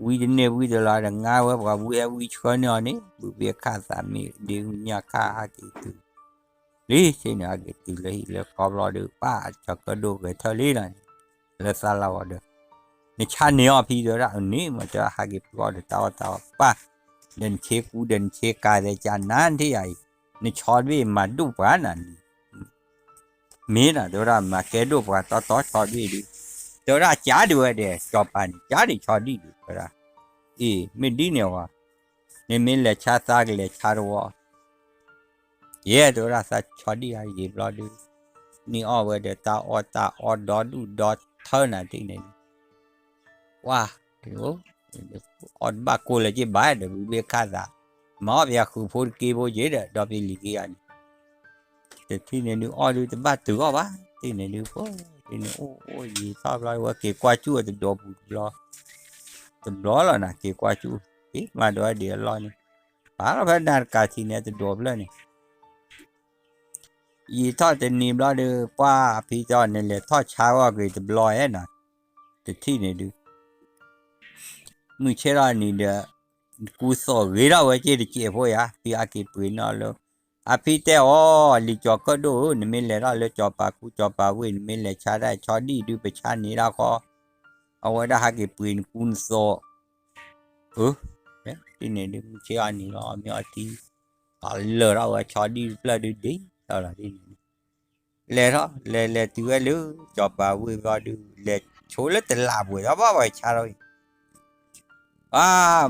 วิธีเนี่ยวิธีละเรื่องงานว่าวิชคนเนี่ยวิข้าสามีเดี๋ยวเนี่ยข้าที่ตัวนี่ใช่เนี่ยเกิดเลยแล้วก็รอดูป้าจะก็ดูเกิดเท่านี้นะแล้วสาระว่าเด้อในชาเนี่ยพี่เดี๋ยวละนี่มันจะหาเก็บรอเดี๋ยวต่อป้าเดินเช็คกูเดินเช็คกายในจานนั้นที่ใหญ่ในช้อนวิ่งมาดูป้านั่นมีนะเดี๋ยวละมาแกดูป้าต่อช้อนวิ่งดู ตัวละจ้าด้วยเดี๋ยวจอบปันจ้าดิชอดีดูตัวละไม่ดีเนี่ยวะนี่ไม่เละชาซากเละชารัวตัวละสัชอดีอะไรบล้อดูนี่อ้อเวเดตาออดอดูดอเท่านั้นที่นี่ว้าเดี๋ยวออดบ้ากูเลยจีบ้าเดี๋ยวเบียร์ข้าซาหมอเบียร์คือพูดกี่โมเยเดดอบิลิกี้อันแต่ที่นี่ดูอ้อดูจะบ้าตัววะที่นี่ดูโอ้ที่นี่โอ้ยชอบเลยว่าเกี่ยวกับจู่จะดอบุล้อจะล้อแล้วนะเกี่ยวกับจู่มาดูเดี๋ยวล้อนี่ป่าเราเป็นนักการที่เนี่ยจะดอบเลยนี่ทอดจะนิ่มแล้วดูป้าพี่จอนนี่แหละทอดเช้าว่าก็จะลอยนะแต่ที่นี่ดูมือเช้านี่เด้อกูสอเวลาว่าจะได้เจ็บหัวยาพี่อากิปุยนอลพี่แต่ลิจอกก็ดูนี่ไม่เลยเราเลยจอปากูจอปาเว้นไม่เลยชาได้ชอดีดูไปชานี่แล้วก็เอาไว้ได้ฮักกิปุยกูสอที่นี่ดูเช้านี่เราไม่เอาที่เลยเราว่าชอดีเปล่าดูดีเอาละที่นี่เลยเหรอเลยตัวเลยจอปาเว้นว่าดูเลยโชว์เลยแต่ลาบุยเอาไว้ชาเลย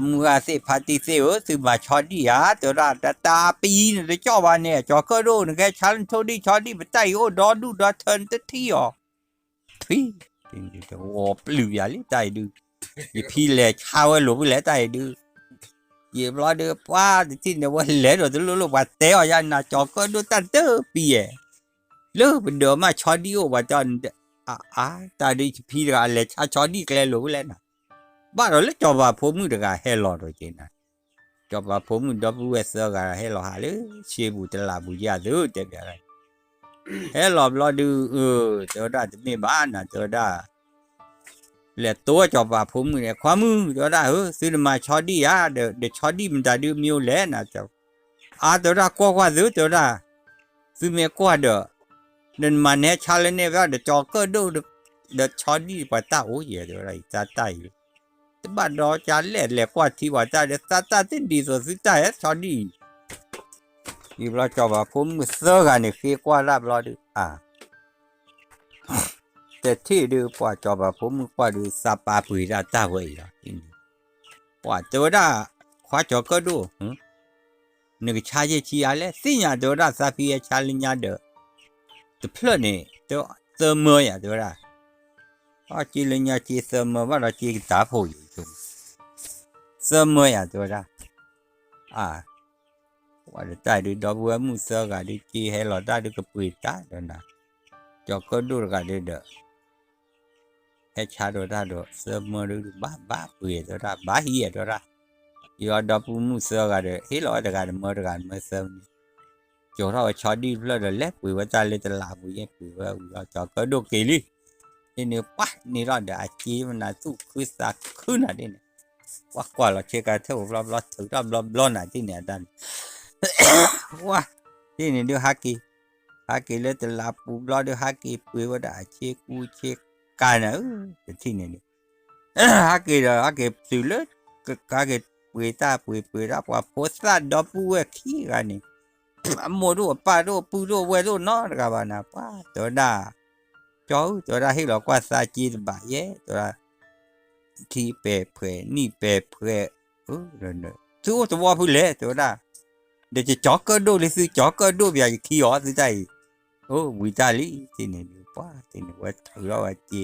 มึงสิพัติเสียวสิมาชอดีตัวละตาปีนี่เจ้าบ้านเนี่ยจอก็รู้นะแกฉันโทดีชอดีไปไต่ดอดูดอเทินตะที่ที่โอ้ปลื้มอย่าลิไต่ดูอย่าพี่เล่ชาวหลวงเล่ไต่ดูอย่ารอเดือป้าที่เนี่ยว่าเล่เราจะรู้ว่าเตะยันนะจอก็ดูตั้งเตอปีเลิกเป็นเดิมมาชอดีว่าจอนตาดีพี่อะไรชอดีแกหลวงเล่นะบ้านเราเล็กจอบว่าผมมือเด็กเฮลอตัวจริงนะจอบว่าผมมือดับเบิลเซอร์กันเฮลอหาเลยเชียบุตรลาบุญญาดูเจ็บอะไรเฮลอรอดูเจอได้จะไม่บ้านนะเจอได้เหลือตัวจอบว่าผมมือเนี่ยความมือเจอได้ซื้อมาชอดี้เดี๋ยวชอดี้มันจะดูมิวเล่นะเจ้าเจอได้กว่าซื้อเจอได้ซื้อเมียกว่าเด้อนั่นมันเนี่ยชาเลนเนี่ยว่าเดี๋ยวจอก็ดูเดี๋ยวชอดี้ไปตาโอ้ยเดี๋ยวอะไรจะตายบ้านเราจะเล่นเล็กกว่าที่ว่าจะเด็ดตาที่ดีสุดสุดใจชอบดีอีเราจะว่าผมเสือกันนี่คือกว่ารับเราดูแต่ที่ดูกว่าจะว่าผมกว่าดูสปาปุยราตาไว้ละกว่าตัวได้ขวาจอก็ดูนึกชาเจชีอะไรสิ่งอย่างตัวได้สัพยาชาลิญญาเด้อตัวเพลินนี่ตัวเสมออย่างตัวได้จีลิญญาจีเสมอว่าเราจีตาโผล่อยู่เสมออย่างตัวได้ว่าจะได้ดูดอกบัวมุสกันดูจีให้เราได้ดูกับปุยตาเด้อนะจอก็ดูกันเด้อให้ชาดูได้ดูเสมอดูบ้าปุยตัวได้บ้าเหี้ยตัวได้ยอดดอกมุสกันเด้อให้เราได้กันเมื่อเสมอจอเราชอดีแล้วเด้อเล็กปุยว่าจะเล่นตลาดปุยปุยว่าเราจอก็ดูกี่ลินี่ป้านี่เราเดี๋ยวอาชีพมันน่าสู้คือสักขึ้นอะไรเนี่ยว่ากว่าเราเช็คกันเท่าเราถึงเราหนาที่เนี่ยดันว้าที่นี่เดี๋ยวฮักกี้เลยแต่ลาปูเราเดี๋ยวฮักกี้ปุยว่าได้เช็คกูเช็คกันนะที่นี่ฮักกี้สิเลยฮักกี้ปุยตาปุยรับว่าโพสต์ดอปูเวขี้กันนี่โมดูป้าดูปูดูเวดูนอนกับบ้านนะป้าตัวน่าตัวได้ให้เรากว่าซาจีนบ่ายตัวที่เปเผยนี่เปเผยเนี่ยตัวพูดเลยตัวได้เดี๋ยวจะจ่อก็ดูเลยซื้อจ่อก็ดูแบบขี้อ๋อซื้อใจวิจารีที่นี่ป้าที่นี่ว่าถือเราว่าจี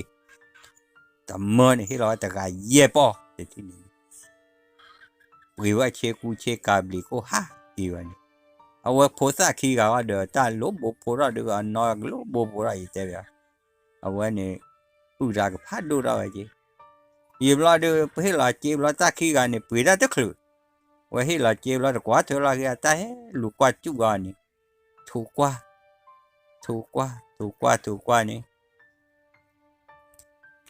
แต่เมื่อนี่ให้เราแต่ก็เย่ป้อที่นี่วิว่าเชกูเชกาบลิโกฮะที่วันเอาว่าโพสต์ขี้ก็ว่าเดี๋ยวตาลบโพสต์เดี๋ยวน้อยลบโพสต์อีกแต่แบบเอาไว้เนี่ยอุจจาระพัดดูเราไอ้จียีบเราดูให้เราจีบเราตาขี้กันเนี่ยปีได้ทุกข์ว่าให้เราจีบเรากว่าเท่าไรก็ตายลูกกว่าจุกกันนี่ถูกกว่านี่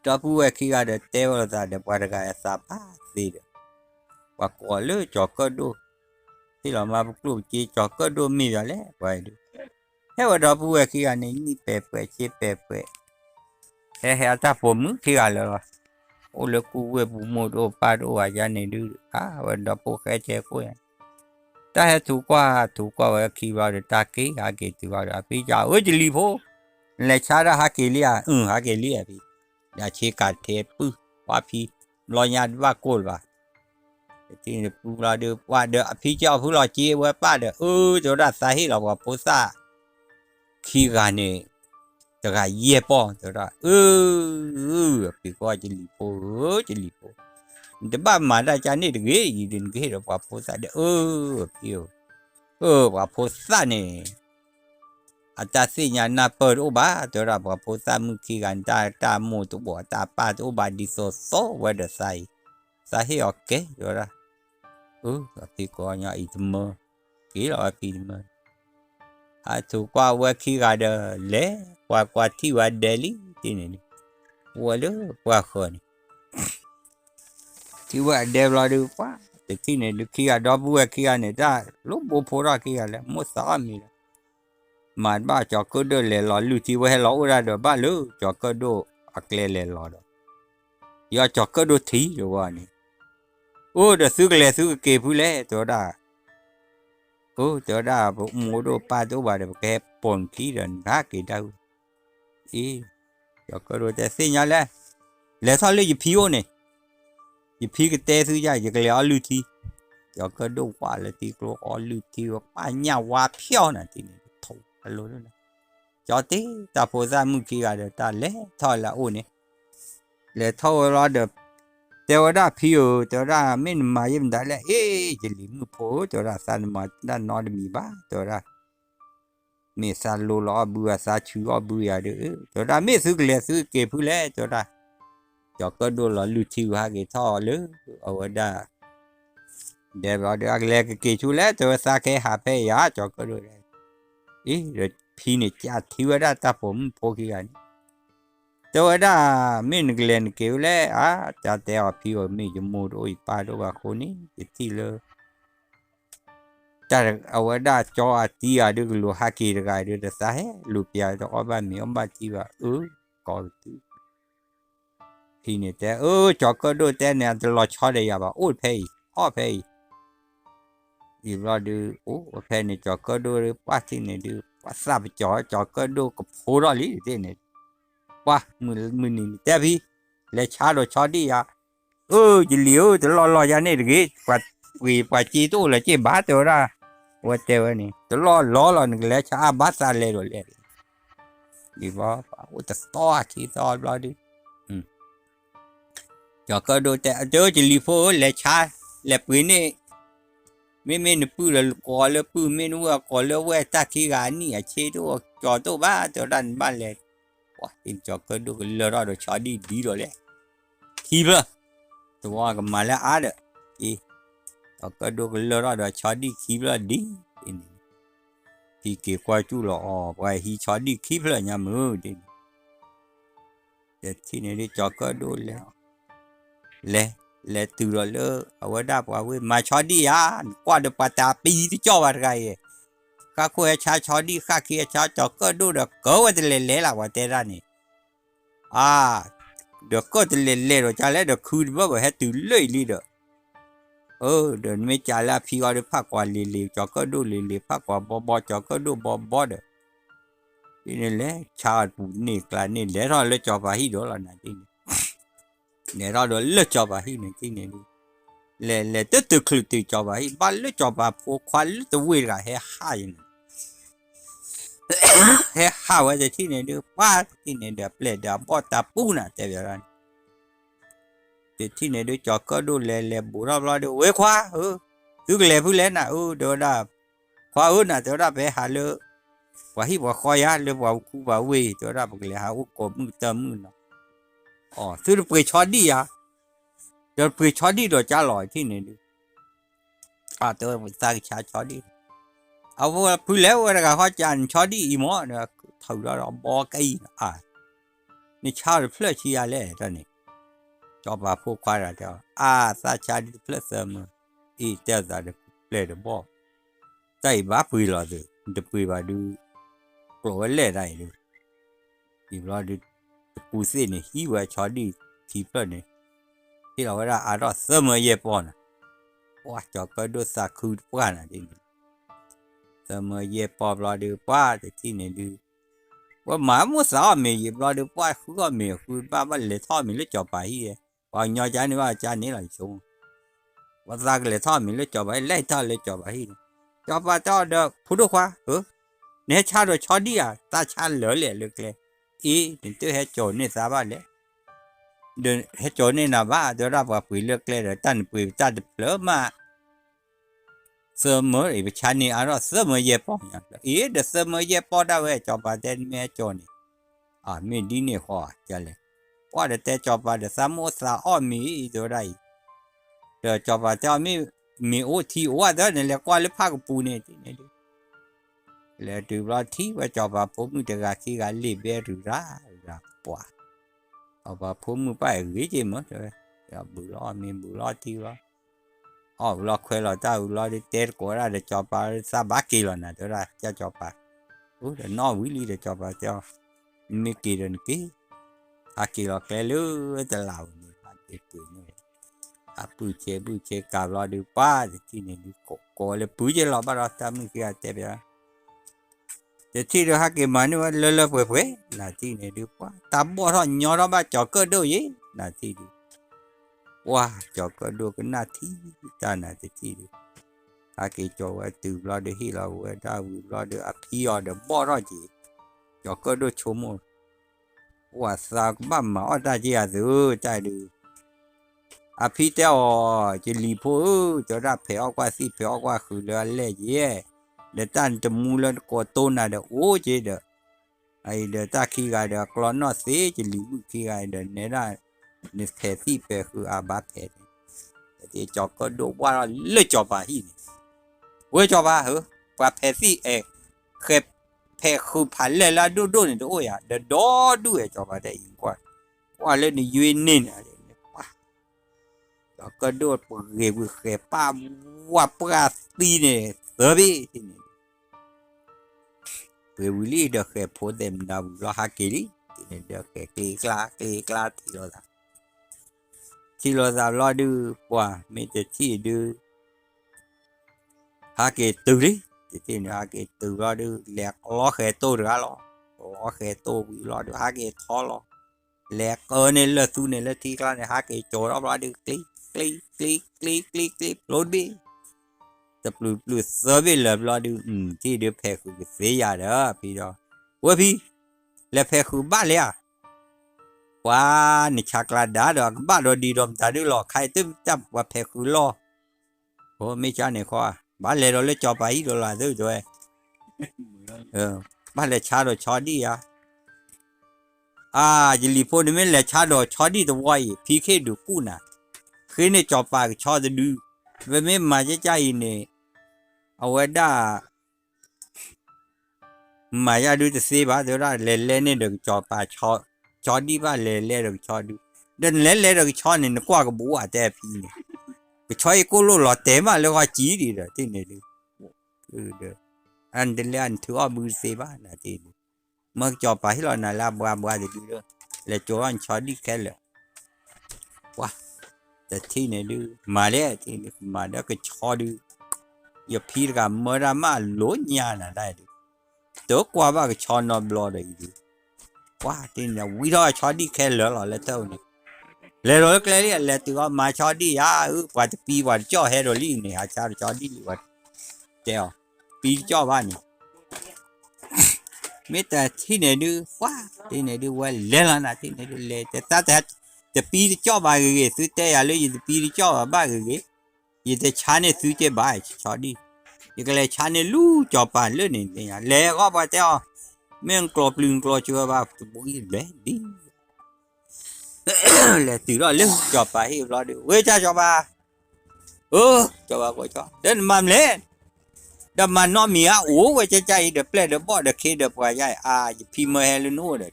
ถ้าผู้ว่าขี้กันเดี๋ยวเท่าไรเดี๋ยวปาร์กายสับผ้าสีเดียวว่าก่อนเลยจอกก็ดูที่เรามาปลุกจีจอกก็ดูมีอะไรไปดูให้ว่าเราผู้ว่าขี้กันนี่เป๊ะเชี่ยเป๊ะถ้าผมขี้กันเลยโอ้เล็กกูเว็บหมดโอ้ปาโอ้อาจารย์นี่ดูวันดอปแค่เจ้ากูแต่ให้ถูกกว่าว่าขี้ว่าตากี้หากี้ตัวว่าพี่จ้าจะรีบเลยชาร์จหากี้เลี้ยหากี้เลี้ยพี่ ya cheka te pu wapi lonya wa kol wa ti ne pu la de wa de phi chao pu lo chi wa pa de cho da sa hi lo wa po sa khi ga ne cho ga ye po cho da phi ko chi li po de ba ma da cha ne de ge yi de ge lo wa po sa de phi wa po sa ne Atasnya na per uba tora ba posa muki ganda ta mu tu bo ta pa tu ba di so wada sai sahi oke tora tapi ko nya itme ki lo itme tu kwa wa ki gada le kwa ti wa deli tini wala kwa khon ti wa de la du pa tini ki ga bu ki ga ne da lo bo pora ki ga le mo sa mi mà ba cho cơ đồ lệ lọ lưu chi với lọ ra rồi ba lưu cho cơ đồ akle lệ lọ đó giờ cho cơ đồ thí rồi anh đó xứ lệ xứ kề phu lệ đó đã đó đã bộ mua đồ ba đồ ba được cái bồn khí rồi ra cái đâu cho cơ đồ để xin nhau lệ sao lấy gì phiêu này gì phiêu cái tê thứ gì cái lọ lưu chi cho cơ đồ qua là tí có lưu chi ba nhà qua phiêu này thì thầu alo đó cho tí ta phô ra mưu kỳ là ta lẽ thôi là ổn nè lẽ thôi là được theo đó phiêu theo đó mình mà em đã lẽ chỉ lý mưu phố theo đó san mà đã nói được mì bá theo đó mình san lô lo bữa sa chú lo bữa được theo đó mình xử lẽ xử kịp phu lẽ theo đó cho có đồ là lưu chiêu ha cái thọ lớn ở đó để vào được lẽ cái chú lẽ theo sa cái hà phê giá cho có đồ rồi phi này cha thiếu đó ta phụng phô kia anh tôi đã mình lên kêu lẽ cha teo phi ở mình chỉ mua đôi ba đôi ba khối ní thì lơ ta ở đó cho tia được lu haki được cái được sao hết lu pia cho ba mi ông ba chi và có phi này te cho cái đôi te này lo cho đây à bà pay pay thì lo được pay này cho cái đôi ba chi này được sao cho cái đồ của phố đó lý thế này qua mình thế vì lấy cha rồi cho đi chỉ liều thì lo ra này được vì quả chi tu là chỉ bát rồi ra qua tiêu này thì lo là lấy cha bát ra lên rồi lên vì vậy ta to chỉ to lo đi cho cái đồ chớ chỉ liều phố lấy cha lấy bữa này mình bự là có là bự mình nuôi có là vậy ta khi gà nỉ chế đồ cho tôi ba cho đàn ba lệ tin cho cái đồ lừa rồi cho đi rồi lệ khi vừa tôi cái mà là được cho cái đồ lừa rồi cho đi khi vừa đi thì cái qua chú là vậy thì cho đi khi vừa nhà mưa đi thì này đi cho cái đồ lệ lệ từ rồi lỡ ở đó qua với mà cho đi qua được bà ta pi thì cho vào cái các cô cho đi các kia cho cơ đủ được cỡ vậy lệ là vậy ra này được có thì lệ rồi cha lấy được khử với hết từ lưỡi đi được được mấy cha là phi vào được phát quả lệ cho cơ đủ lệ phát quả bo cho cơ đủ bo được thì này lệ cha phụ này là này lệ rồi lệ cho vào hi đó là này để ra đó lựa cho bà hi này cái này đi lệ tất từ khử từ cho bà hi ba lựa cho bà phụ khoa lựa từ quê ra hay hai này hay hai vậy thì này được ba thì này đẹp lệ đẹp bỏ ta pu nè tại vì là thì này được cho có đồ lệ bù ra được quê khoa cứ lệ vui lệ nè đó là khoa nè đó là về hà lựa và hi vào khoa ya lựa vào khu vào quê đó là một lệ hà có mưa tâm nè thứ được về cho đi rồi về cho đi rồi trả lời thì này tôi phải sang trả cho đi vừa phụ léo rồi cả họ chăn cho đi im mỏ nữa thầu đó bỏ cây này trả được phơi chi lẽ đó này cho bà phụ khoa ra cho sa trả đi phơi sớm tiêu ra được phơi được bỏ tay bà phụ là được phụ bà được rồi lẽ này được thì lo được cú xe này hi vào cho đi thì phơi này thì là ra đó sớm mới về bỏ nè cho cái đồ sa khử qua nè đi sớm mới về bỏ lo được qua thì này được ว่าหมามัวสาวมีรอดูป้ายคือก็มีคือบ้าบ้านเลยท่อมีเลยจอบไปว่าย่อจานนี่ว่าจานนี้หลายสูงว่าซากเลยท่อมีเลยจอบไปไล่ท่อเลยจอบไปจอบไปท่อเด้อพูดว่าเนี่ยชาโดชอดีอ่ะตาชาเหลือเลยเลยอีถึงตัวเฮโจนี่สาบานเลยเดินเฮโจนี่นะบ้าเดี๋ยวรับว่าปุ๋ยเลือกเลยเดี๋ยวตั้นปุ๋ยตั้นเปลือมาเสมออีกชั้นนี้อะไรเสมอเย่ปออย่างอีเดี๋ยวเสมอเย่ปอได้เว้ยจอบไปเดินเมียโจนี่มีดีนี่ขวาจะเลยว่าเดี๋ยวแต่จอบไปเดี๋ยวสามโมสาอ้อมีเดี๋ยวได้เดี๋ยวจอบไปเจ้ามีโอทีว่าเดี๋ยวเนี่ยเรียกว่าเล็บผ้ากปูเนี่ยที่นี่แล้วดูว่าที่ว่าจอบไปผมมีแต่กาขี้กาลีเบรุราปัวเอาไปผมมือไปหรือจีมั้งเลยอย่าบุรอมีบุรอที่ว่าเราเคยเราเจ้าเราได้เตะกัวเราได้จอบไปซาบากิแล้วนะเดี๋ยวได้จะจอบไปเดี๋ยวนอวิลีได้จอบไปเจ้ามีกี่เดือนกี่กี่เราแกลือจะเหล่านี่ผ่านเด็กปืนนี่ปูเชกาเราดูป้าที่นี่ดูโกเลยปูเจเราบ้าเราทำนี่คือเจ็บยาแต่ที่เราหาเก็บมันนี่ว่าเลอะเปื่อยๆน่าที่นี่ดูป้าตาบัวทอดย้อนเราบ้าจอกก็ดูยี่น่าที่ดูว้าจอกก็ดูก็น่าที่ตาน่าที่ดูหาเก็บจอกว่าตื่นเราดูที่เราว่าดาวเราดูพี่เราดูบ่อเราจีจอกก็ดูชมว่าสักบ้ามาอ้อตาเจียดูใจดูพี่เจ้าจะรีพูจะรับเผากว่าสิเผากว่าคือเรื่องเล่ยเดี๋ยวตั้งจมูกแล้วกดต้นน่ะเดี๋ยวโอ้เจเดี๋ยวไอเดี๋ยวตาขี้กันเดี๋ยวกลอนนอเสียจะรีบขี้กันเดี๋ยวเนี่ยได้เนี่ยแผลสิแผลคืออาบาแผลแต่จอบก็ดูว่าเลือดจอบไปที่นี่เว้ยจอบไปว่าแผลสิเคยแผลคือผ่านเลยแล้วดูเนี่ยโอ้ยเดี๋ยวดอดูจอบไปได้ยิ่งกว่าเล่นนี่ยืนนี่เนี่ยก็โดดปเกบเกป้าว่าปลาตีเนี่ยเออพี่ที่นี่เปวิลี่เด็กแค่พอเดมดาวเราหากิริที่นี่เด็กแค่กลาที่เรารอดูว่าไม่จะที่ดูหาเกตุริที่นี่หาเกตุรอดูแหลกล้อแค่ตัวหรือล้อแค่ตัวรอดูหาเกท้อล้อแหลกเนี่ยละตัวเนี่ยละที่กลางเนี่ยหาเกโจรอดูคลิกโหลดบีจะปลุกเซอร์วิสเลยรอดูที่เดือแพ้คือเสียเด้อพี่ดอว่าพี่แล้วแพ้คือบ้านเลยว่านี่ชักลาดาดอกบ้านเราดีดอมตาดูหลอกใครตึ้มจับว่าแพ้คือล้อโอ้ไม่ใช่เนี่ยข้อบ้านเลยเราเลยจอไปอีกแล้วล่ะด้วยบ้านเลยชาเราชอดียิลีพอนี่ไม่เลยชาเราชอดีตัวไว้พี่แค่ดูกูน่ะคือในจอปากชอจะดูเว้ยไม่มาจะใจเนี่ยเอาไว้ได้มาอยากดูจะเสียบ้าเดี๋ยวได้เล่นเนี่ยเดี๋ยวจอปากชอดีบ้าเล่นเดี๋ยวชอดูเดินเล่นเดี๋ยวชอเนี่ยกว่ากับบัวแต่พี่เนี่ยก็ชอยกูรู้หลอดเต็มอ่ะแล้วก็จีดีเลยที่เนี่ยดูเด้ออันเดินเล่นถือว่ามือเสียบ้านะที่เมื่อจอปากที่เราหน้าลาบัวจะดูเลยแล้วจออันชอดีแค่เลยว้าแต่ที่เนี่ยดูมาเลยที่เนี่ยมาแล้วก็ชอดูอย่าพี่กับเมื่อรามาหลุดยาน่ะได้ดูตัวกว่าบ้าก็ชอนอบล้อได้ดูว้าที่เนี่ยวิธีชอดีแค่เหลือหรอแล้วเท่านี้แล้วเราก็เลยแล้วตัวมาชอดีกว่าจะปีว่าจ่อเฮโรลีเนี่ยอาจารย์ชอดีว่าเจ้าปีจ่อบ้านนี่ไม่แต่ที่เนี่ยดูว้าที่เนี่ยดูว่าเล่นแล้วนะที่เนี่ยดูเล่นแต่จะปีจ่อบ้านก็สุดแต่อะไรอยู่ปีจ่อบ้านก็ยี่แต่ชาเนี่ยซื้อเจ็บบ้าชอดียี่ก็เลยชาเนี่ยลู่จอปานเลยเนี่ยแล้วก็ไปเจ้าเมื่อกรอบลึงกรอบชัวบ้าบุยเละดิแล้วตื่นแล้วเรื่องจอปานให้รอดูเว้ยจ้าจอปานจอปานก็จอเดินมาเลยเดินมาน้อมีโอ้เว้ยใจเดือดเปล่าเดือดบ่เดือดเคเดือดว่าใหญ่พี่มาเฮลูโน่เด้อ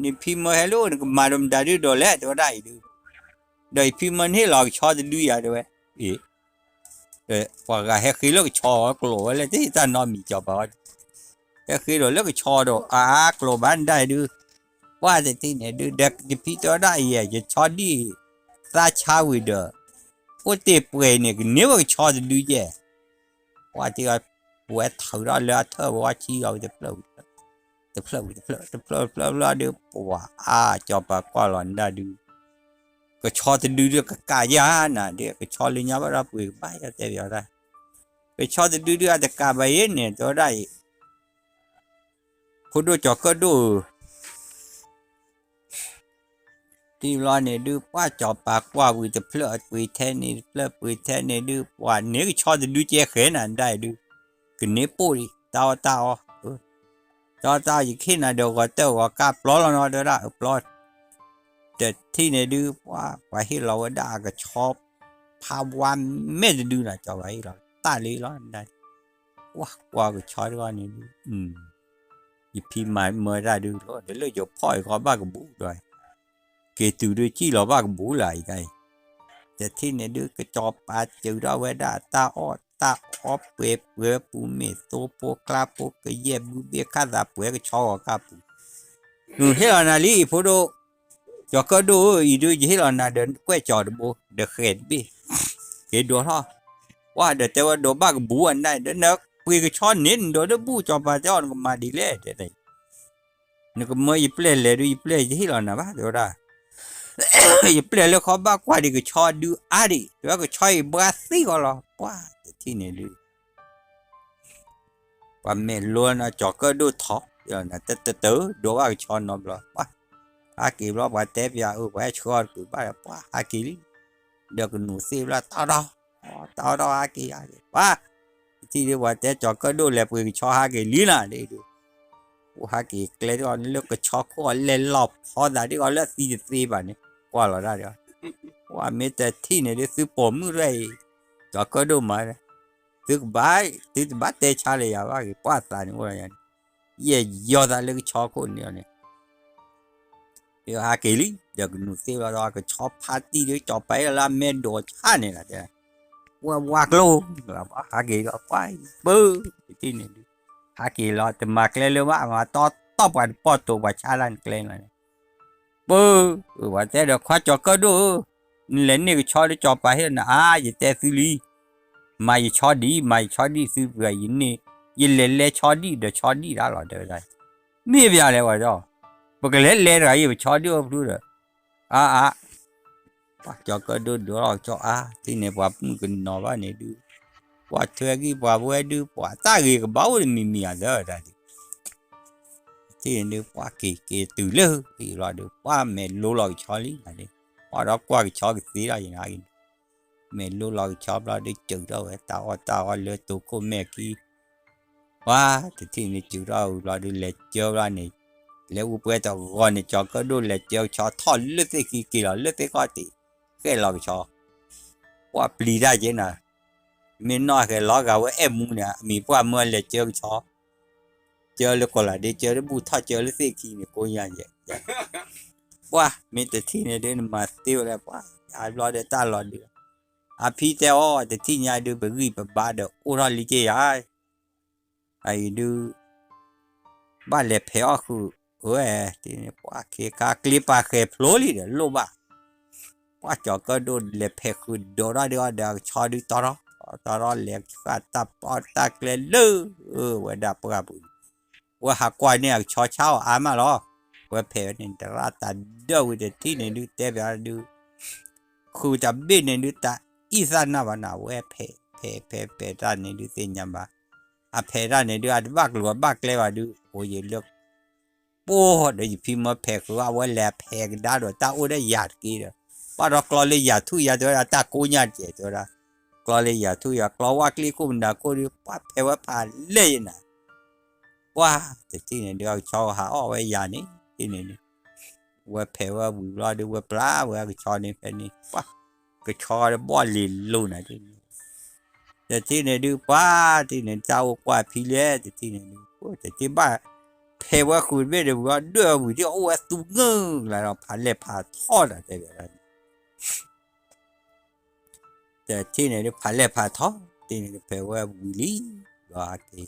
นี่พี่มาเฮลูนี่มาดมดาดูโดเล่ตัวได้ดูเดี๋ยวพี่มันให้หลอกชอจะดูอย่างด้วยว่าไงให้คือเลิกชอกลัวอะไรที่ตานอนมีจอบให้คือเราเลิกชอดกลัวบ้านได้ดูว่าแต่ที่เนี่ยดูเด็กพี่ตัวได้จะชอดีตาชาวิเดอโอ้เตะเปื่อยเนี่ยเนี่ยว่าชอจะดูแย่ว่าที่ว่าปวดเท่าไรเลยเธอว่าชี้เอาจะเปล่าแต่ te phla de wa cho pa qua lon da du cái cho thì đưa được cả giá nè để cái cho lên nhau ra bự bay ra thế vậy ra cái cho thì đưa được cả bay nè đó đây cô đưa cho cái đồ thì lo này đưa qua cho bà qua bự tập lợ bự thế này đưa qua nếu cái cho thì đưa che khế nè đây đưa cái nếp bôi đi tao tao chỉ khi nào được gọi tao gọi cả plot nó đó ra plotแต่ที่เนี่ยดูว่าให้เราได้ก็ชอบภาวะไม่ได้ดูนะจะไว้เราตาลีร้อนได้ว่าก็ชอบว่านี่ดูยี่พี่มาเมื่อได้ดูแล้วเดี๋ยวเลยจะพ่อยก็บ้ากับบูด้วยเกตูด้วยจี้เราบ้ากับบูไหลไงแต่ที่เนี่ยดูก็จอบปาจืดเราไว้ได้ตาอ้อเปื่อยปูเมตโตโปกลาโปก็เย็บบูเบียข้าตาเปื่อยก็ชอบกับปูเฮ้ยนาลีพอดูcho có đôi ý đôi gì là na đến quay trò được bố được hẹn bi cái đồ thôi qua được theo đồ ba cái bú anh này đến nó quy cái chọn nên đồ đó bú cho bà cho nó mà đi lẽ thế này nó có mới play lẽ đôi play gì là na bác đồ ra play là khó bác qua đi cái chọn đưa đi rồi cái chơi ba xí gọi là quá thì này đi và mẹ luôn là cho có đôi thọ rồi là tớ đồ ba cái chọn nó rồi kỳ đó bà tép ya bà cho cứ bà kỳ được nụ siêu là tao đó kỳ bà thì đi bà tép cho cái đồ lẹp người cho kỳ lý là đi được kỳ cái đó lúc cái cho có lên lọp họ đã đi gọi là xì bà này qua là ra rồi mấy cái thi này đi sư bổm rồi cho cái đồ mà từ bà tép cha này à bà cái quá tài nữa rồi vậy do ra lấy cái cho con này kỳ lý được nụ siêu là cái cho party đấy cho phải là men đồ cha này là thế qua luôn là kỳ đó quái bơ cái này kỳ lo từ mà cái lên mà to bản bỏ tụ và cha lan lên này bơ và thế được khóa cho cơ đồ lên này cho để cho phải là gì thế xử lý mày cho đi xử vậy này lên cho đi để cho đi đã là được rồi mấy bây giờ này vào đó bởi cái lẽ ra vậy cho đi không được cho cái đồ đó cho thì này bà cũng cần nói vào này đưa bà thuê cái bà vui đưa bà ta cái báo thì mình ở đó ra thì này bà kỳ từ lâu thì là được bà mẹ lô lòi cho lý này đi bà đó qua cái cho cái gì là gì này mẹ lô lòi cho nó đi chữ đâu tao lừa tụ cô mẹ kia thì này chữ đâu là đi lệ chơi ra này nếu bữa tao gọi này cho cái đồ lệ chơi cho thon lướt cái kỳ là lướt cái thì cái lò cho qua pli ra chứ nè mình nói cái lò gạo em mua nè mình qua mua lệ chơi cho chơi lúc còn lại đi chơi nó bù thọ chơi lướt cái kỳ này cô nhà vậy mình tự thi này đến mà tiêu là lo để ta lo được phi theo tự thi nhà đưa bởi vì bà được ô ra lý chơi ai đưa bà lệ phèo khu thì quá cái clip cái flori đấy lô bà quá cho cái đồ lệ phèo khu đồ ra được cho đi tao lệ cái tập ta cái lư và đạp qua bụi và học qua này cho cháu mà lo và phèo nên ra ta đâu để tí này đưa té về đưa khu tập bên này đưa ta ít ra nào và nào và phèo ra này đưa tiền nhầm bà phèo ra này đưa bác luôn bác lấy vào đưa ôi vậy được bố để phí mà phèo qua với lẹ phèo đã rồi ta ôi đã giạt kia rồi bà đó coi lấy giạt thui giạt rồi ta cố nhạt vậy rồi đó coi lấy giạt thui giạt coi qua kia cũng đã coi đi bắt phèo qua phà lên nè thì này đưa cho họ ở bây giờ này thì này qua phèo qua bùi lo đưa qua plá qua cái cho này phải này cái cho nó bỏ liền luôn này thì này đưa thì này trao qua phi lệ thì này thì ba phèo qua khu bên đây qua đưa bùi đi ô tu ngơ là nó phá lệ phá thọ là thế vậy thì này nó phá lệ phá thọ thì này phèo qua bùi lý và thì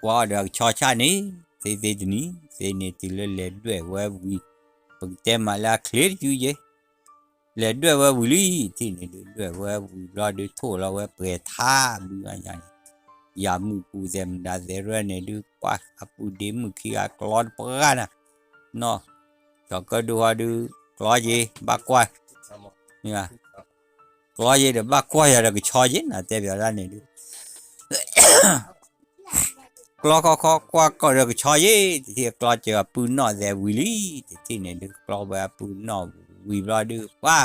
qua được cho cha này thì này thì lên đưa qua bùi bằng tem mà là clear chứ gì lên đưa qua bùi lý thì này đưa qua bùi lo đưa thổ lo qua bể tha bùi anh ยามือปูเซมดาเซเรเนดูกว่าปูเดมือขี้กลอนเปกันนะเนาะจอกก็ดูว่าดูกลอจีบักกว่าเนี่ยกลอจีเดี๋ยวบักกว่าอย่าเดี๋ยวก็ชอจีนะแต่เดี๋ยวนั้นเนี่ยดูกลอก็เดี๋ยวก็ชอจีที่กลอเจอปูนอเซวิลีที่เนี่ยดูกลอแบบปูนอวิบลาดูว่า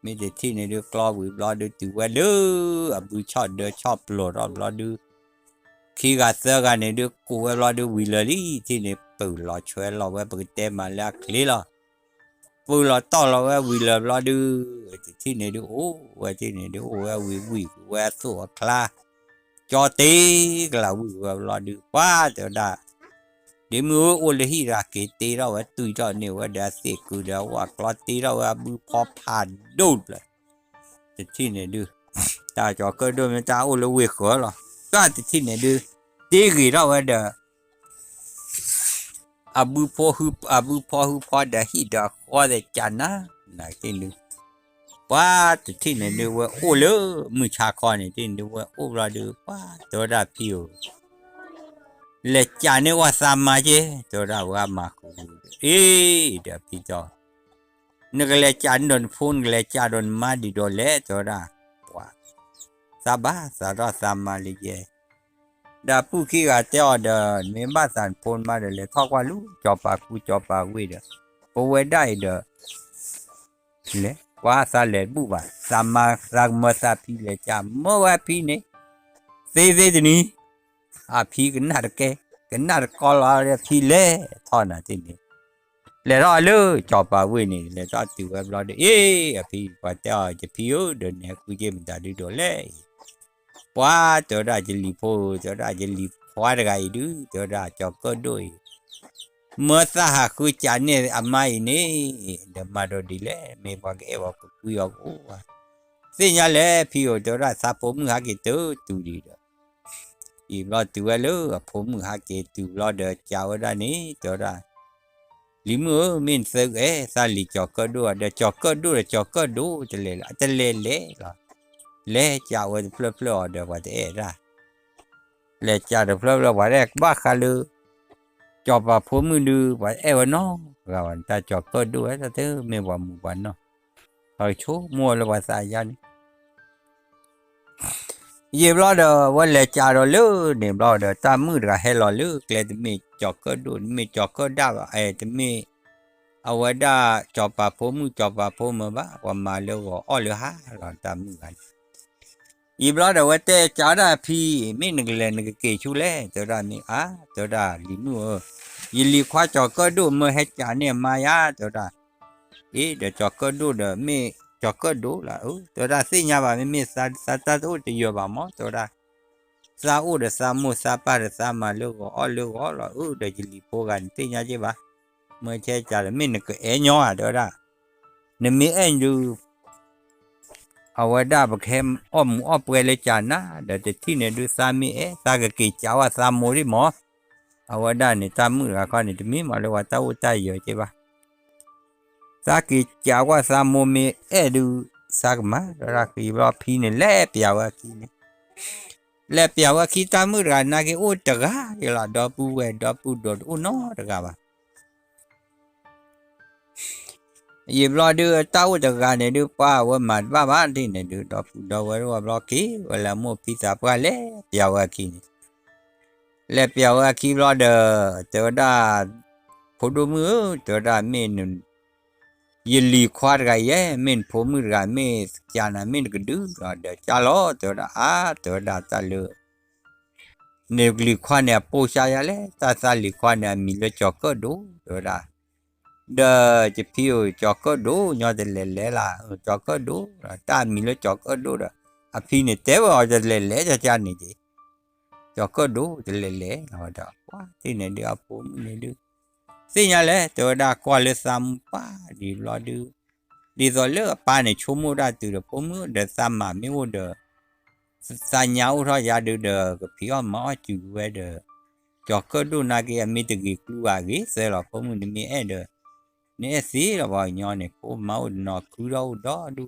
ไม่ได้ที่เนี่ยดูกลอวิบลาดูตัวเด้อปูชอบเด้อชอบโหลดรอบลาดูขี้กาเสือกันเนี่ยดูกูเวลาดูวิลลี่ที่เนี่ยปูหล่อช่วยเราไว้ปกติมาแล้วคลีล่ะปูหล่อต่อเราไว้วิลล์เราดูที่เนี่ยดูโอ้ไว้ที่เนี่ยดูโอ้ไว้วิไว้สัวคลาจอตีก็เราวิเราดูว่าเดี๋ยวได้เดี๋ยวมือโอเลหิราเกตีเราไว้ตุยเราเนี่ยว่าเดี๋ยวเสกกูเดี๋ยวว่ากลอตีเราไว้มือพอผ่านดูเลยที่เนี่ยดูตาจอก็โดนตาโอเลเวขอหรอก็ที่เนี่ยดูตีกี่เราไว้เด้อabu pohu pada hida khode chana na tinu pa ti ne de we o le mu cha kho ne tin de we o ra de pa to da pio le cha ne wa sa ma je to da wa ma ku da pi to ne ke le cha don phun le cha don ma di do le to da wa sa ba sa da sa ma le jeดาผู้ขี้กาเจ้าเดินมีบ้านสันพนมาเดเลยข้อว่ารู้จอปากกูจอปากวิเดอปวยได้เด้อเลยว่าซาเลบุบะสามารักมาซาพีเลยจ้าเมื่อว่าพีเนี่ยเซ่ตนี้พีกันนาดแกกันนาดกอลาเรพีเล่ท่อน่ะที่นี่เลยรอเลยจอปากวินี่เลยก็ติวแบบรอเด้พีว่าเจ้าจะพีเดินเนี่ยกูเจ็บตาดูโดเลยว่าตัวได้จะรีโพตัวได้จะรีพอดไงดูตัวได้จอกก็ด้วยเมื่อสหคุยจานเนี่ยอาไม่เนี่ยเดี๋ยวมาดูดีเลยไม่บอกเอว่าคุยออกว่าสิ่งนี้แหละพี่โอตัวได้ซาผมหาเกตัวตูดีเด้ออีรอตัวเลยผมหาเกตัวรอเด้อเจ้าได้นี่ตัวได้ลิมือมินเสกซาลิจอกก็ด้วยเดี๋ยวจอกก็ด้วยจอกก็ดูจะเละล่ะเล่จ่าวันเพลอเดี๋ยวว่าจะได้เล่จ่าเดี๋ยวเพลอว่าแรกบ้าคาลือจอบว่าผมมือดูว่าวันน้องเราแต่จอบก็ดูแต่เธอไม่ว่าหมู่บ้านเนาะคอยชูมัวแล้วว่าสายยันยี่รอเดี๋ยววันเล่จ่าเราลือเนี่ยรอเดี๋ยวตามมือเราให้เราลือเกลือจะมีจอบก็ดูมีจอบก็ได้จะมีเอาไว้ได้จอบว่าผมมือจอบว่าผมมาบ้าว่ามาเร็วว่าอ้อเรือฮะเราตามมือกันอีบลาเดวัตเตจาราพีไม่นึกเลยนึกเกชูเล่ตัวด้านนี้ตัวด้านลิมูยิลีควาจอกก็ดูเมื่อเหตุการณ์เนี่ยมายาตัวด้านเดี๋ยวจอกก็ดูเดี๋ยวไม่จอกก็ดูละตัวด้านสิ่งยาบ้าไม่สัตว์ตัวที่อยู่บ้ามอตัวด้านซาอูเดซามูซาปาเดซามาลูกลูกละเดี๋ยวยิลีโปกันสิ่งยาจีบ้าเมื่อเช้าจาระไม่นึกย้อนตัวด้านเนี่ยมีอยู่เอาไว้ได้บักเฮมอ้อมเปเลยจานะเดี๋ยวที่เนี่ยดูสามีตากะกิจ้าว่าสามโมดิหมอเอาไว้ได้เนี่ยตามมือละก็เนี่ยจะมีมาเลยว่าเต้าใจเยอะใช่ปะสากิจ้าว่าสามโมมีดูสักมารักอีว่าพี่เนี่ยแล่เปียวกี้เนี่ยแล่เปียวกี้ตามมือละนักโอ้ตะกะเวลาดอปูดอดโอ้น้อตะกะวะยิบรอดูเต้าจากการเนี่ยดูป้าว่ามันบ้านที่เนี่ยดูดอกว่าบล็อกกี้เวลาโมพิซซ่าปลาเล่เปียวกี้เล่เปียวกี้รอเดอตัวด้าพอดูมือตัวด้าเมนยิลีควาดไงเย่เมนผมมือกันเมสจานะเมนก็ดูรอเดอจ้าล้อตัวด้าตาเลือเนกลีควาเนี่ยปูชายาเล่ตาซาลีควาเนี่ยมีเลจอกก็ดูตัวด้าเดอจะพิวจอกก็ดูยอดเล่ล่ะจอกก็ดูตามีแล้วจอกก็ดูละพี่เนี่ยเทว่าจะเล่จะจานนี่จีจอกก็ดูจะเล่เอาดอกว่าที่เนี่ยเดี๋ยวผมเนี่ยดูสิ่งอะไรตัวดากว่าเลยซ้ำป้าดีรอดูดีรอเลือกป้าเนี่ยชั่วโมงได้ตัวผมเดี๋ยวซ้ำมาไม่ว่าเด้อสัญญาเราอย่าดูเด้อกับพี่อ้อมมาจูไว้เด้อจอกก็ดูนักเรียนมีตะกี้กลัวกี่เสร็จแล้วผมเนี่ยมีเด้อเนี่ยสิเราบอกย้อนเนี่ยผมมาอุดนอกคือเราดอดู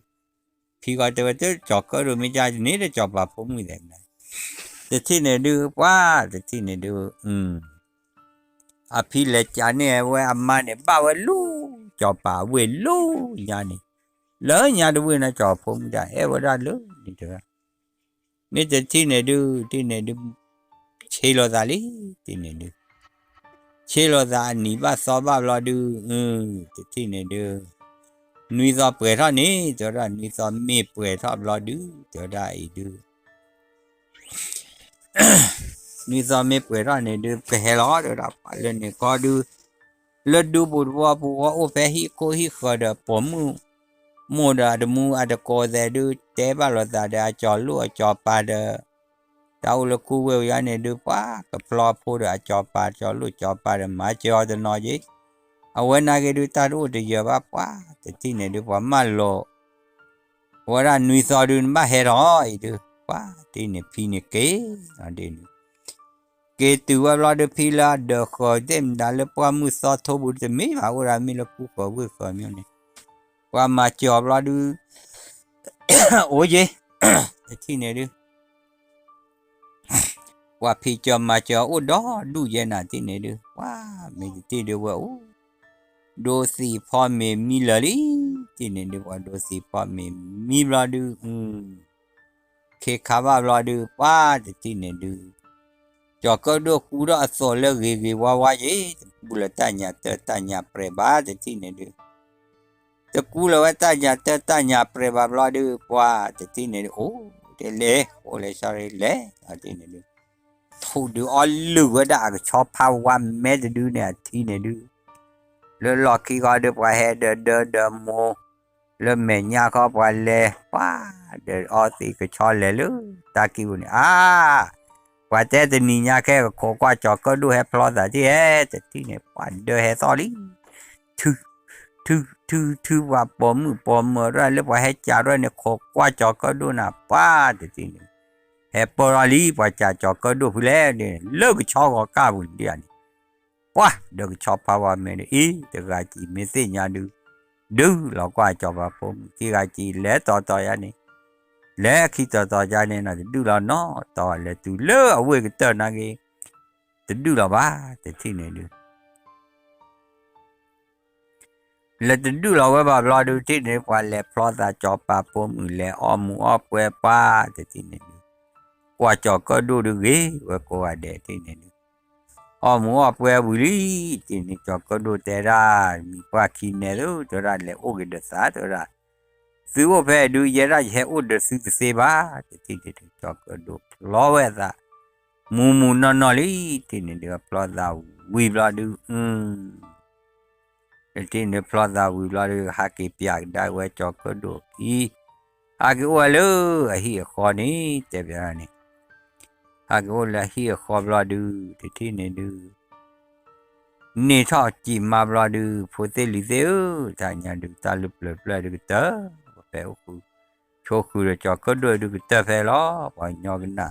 พี่ก็จะว่าจะจอกก็ดูไม่จ่ายนี่จะจอกแบบผมไม่ได้นะ แต่ที่เนี่ยดูว่าแต่ที่เนี่ยดูพี่เล็กจานเนี่ยว่าอามาเนี่ยบ้าว่าลูจอป่าเวลูยานี่แล้วยาดูเวนะจอผมได้ว่าได้ลูนี่เถอะนี่แต่ที่เนี่ยดูเชลตาลีที่เนี่ยดูเชลตานี่บ้าซอบ้ารอดูแต่ที่เนี่ยดูนุยซอเปิดท่านี้เจอได้นุยซอมีเปิดท่ารอดูเจอได้ดูนุยซอมีเปิดท่านี่ดูเกเหรอเจอได้ไปเลยเนี่ยก็ดูแล้วดูบัวโอ้เปฮิโคฮิขอเดผมมูดาดมูอาดโกเดดูเตบาลตาเดาจอลูจอปาเดดาวลคูเวลยานี่ดูป้ากับพลอพูดอาจอปาจอลูจอปาเดมาจอเดนอจิเอาไว้นาเกดูตาดูเดียบป้าแต่ที่เนี่ยดูว่ามาโลว่าด้านนุยซอดูมาเฮรอยดูป้าที่เนี่ยพี่เนี่ยเก๋อันเดนเกตัวเราเดพิลาเดขอเดมดาลปวามุสอทบุตรไม่มาว่ามีลกูขอวิฟามีเนี่ยว่ามาจอบเราดูโอ้ยแต่ที่เนี่ยดูว่าพี่จอมมาจอโอ้ดอดูเย็นน่ะที่เนี่ยดูว่าไม่ที่ดูว่าโอ้ดูสิพ่อแม่มีเลยที่เนี่ยดูว่าดูสิพ่อแม่มีเราดูเคข้าวเราดูว่าแต่ที่เนี่ยดูจอก็ดูคูดอสโซเลเกว่าเย่บุลตาญาเตตาญาเปรบาแต่ที่เนี่ยดูแต่กูเลยว่าตาญาเตตาญาเปรบาเราดูว่าแต่ที่เนี่ยดูโอ้เดเล่โอ้เลยสอรี่เล่แต่ที่เนี่ยดูทูดูอัลลูก็ได้ก็ชอบพาวันแม่จะดูเนี่ยที่เนี่ยดูแล้วหลอกขี้ก็ดูว่าเฮเดโมแล้วแม่ยาก็ว่าเลยว้าเดออสิก็ชอบเลยลูกตาคิวเนี่ยว่าแต่ตัวนี้ยาแค่ก็กว่าจอก็ดูให้พลอดที่แต่ที่เนี่ยว่าเดอให้ตอลี่ทือว่าปอมอะไรแล้วว่าให้จ่าด้วยเนี่ยกว่าจอก็ดูนะป้าแต่ที่นี่ให้ปลอลี่ว่าจ่าจอก็ดูผู้เล่เนี่ยเลิกชอบก็กล้าบุญเดียนว้าเด็กชอบพาวามันเด็กอาจีไม่เสียยาดูเราก็จอบผมที่อาจีเล่ต่ออย่างนี้เล่คิดต่ออย่างนี้นะดูเราเนาะต่อเล่ดูเล่เอาไว้ก็เตอร์นักเองจะดูเราบ้าแต่ที่นี่ดูเล่จะดูเราไว้แบบเราดูที่นี่ว่าเล่พลอตาจอบปาผมเล่อมูออกเวป้าแต่ที่นี่ดูกว่าจอก็ดูว่าก็ว่าเด็ที่นี่ดูมูออกเวบุรีที่นี่จอก็ดูแต่ละมีปากขี้เนี่ยดูตัวละเล่โอ้กเดสาตัวละซื้อว่าแพ้ดูเยอะได้แค่อุดซื้อเสียบ้าที่จอกดูล้อเวซ่ามูนอลี่ที่นี่เดี๋ยวพลอดาววีบลาดูที่นี่พลอดาววีบลาดูฮักกี้พิอาได้เวจอกดูอีฮักกี้ว่าเลยฮีขอนี้เจ็บอย่างนี้ฮักกี้ว่าเลยฮีขอบลาดูที่นี่ดูนี่ชอบจีมาบลาดูโพเทลิเซอถ้าอย่างดูตาลุเปล่าดูเตอแปลว่าโชคุระจอก็ด้วยดูเตอร์เฟลอว่าญอกันนะ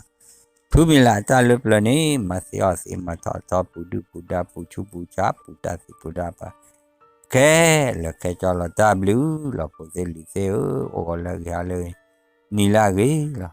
ผู้มีหลายตาลุเปล่านี้มาเสียสิมาต่อปูดูปูดาปูชูปูจับปูตาสิปูดาปะแค่แล้วแค่จอละตาบลูเราโพเซลิเซอโอ้ละแกเลยนี่ละเกล่ะ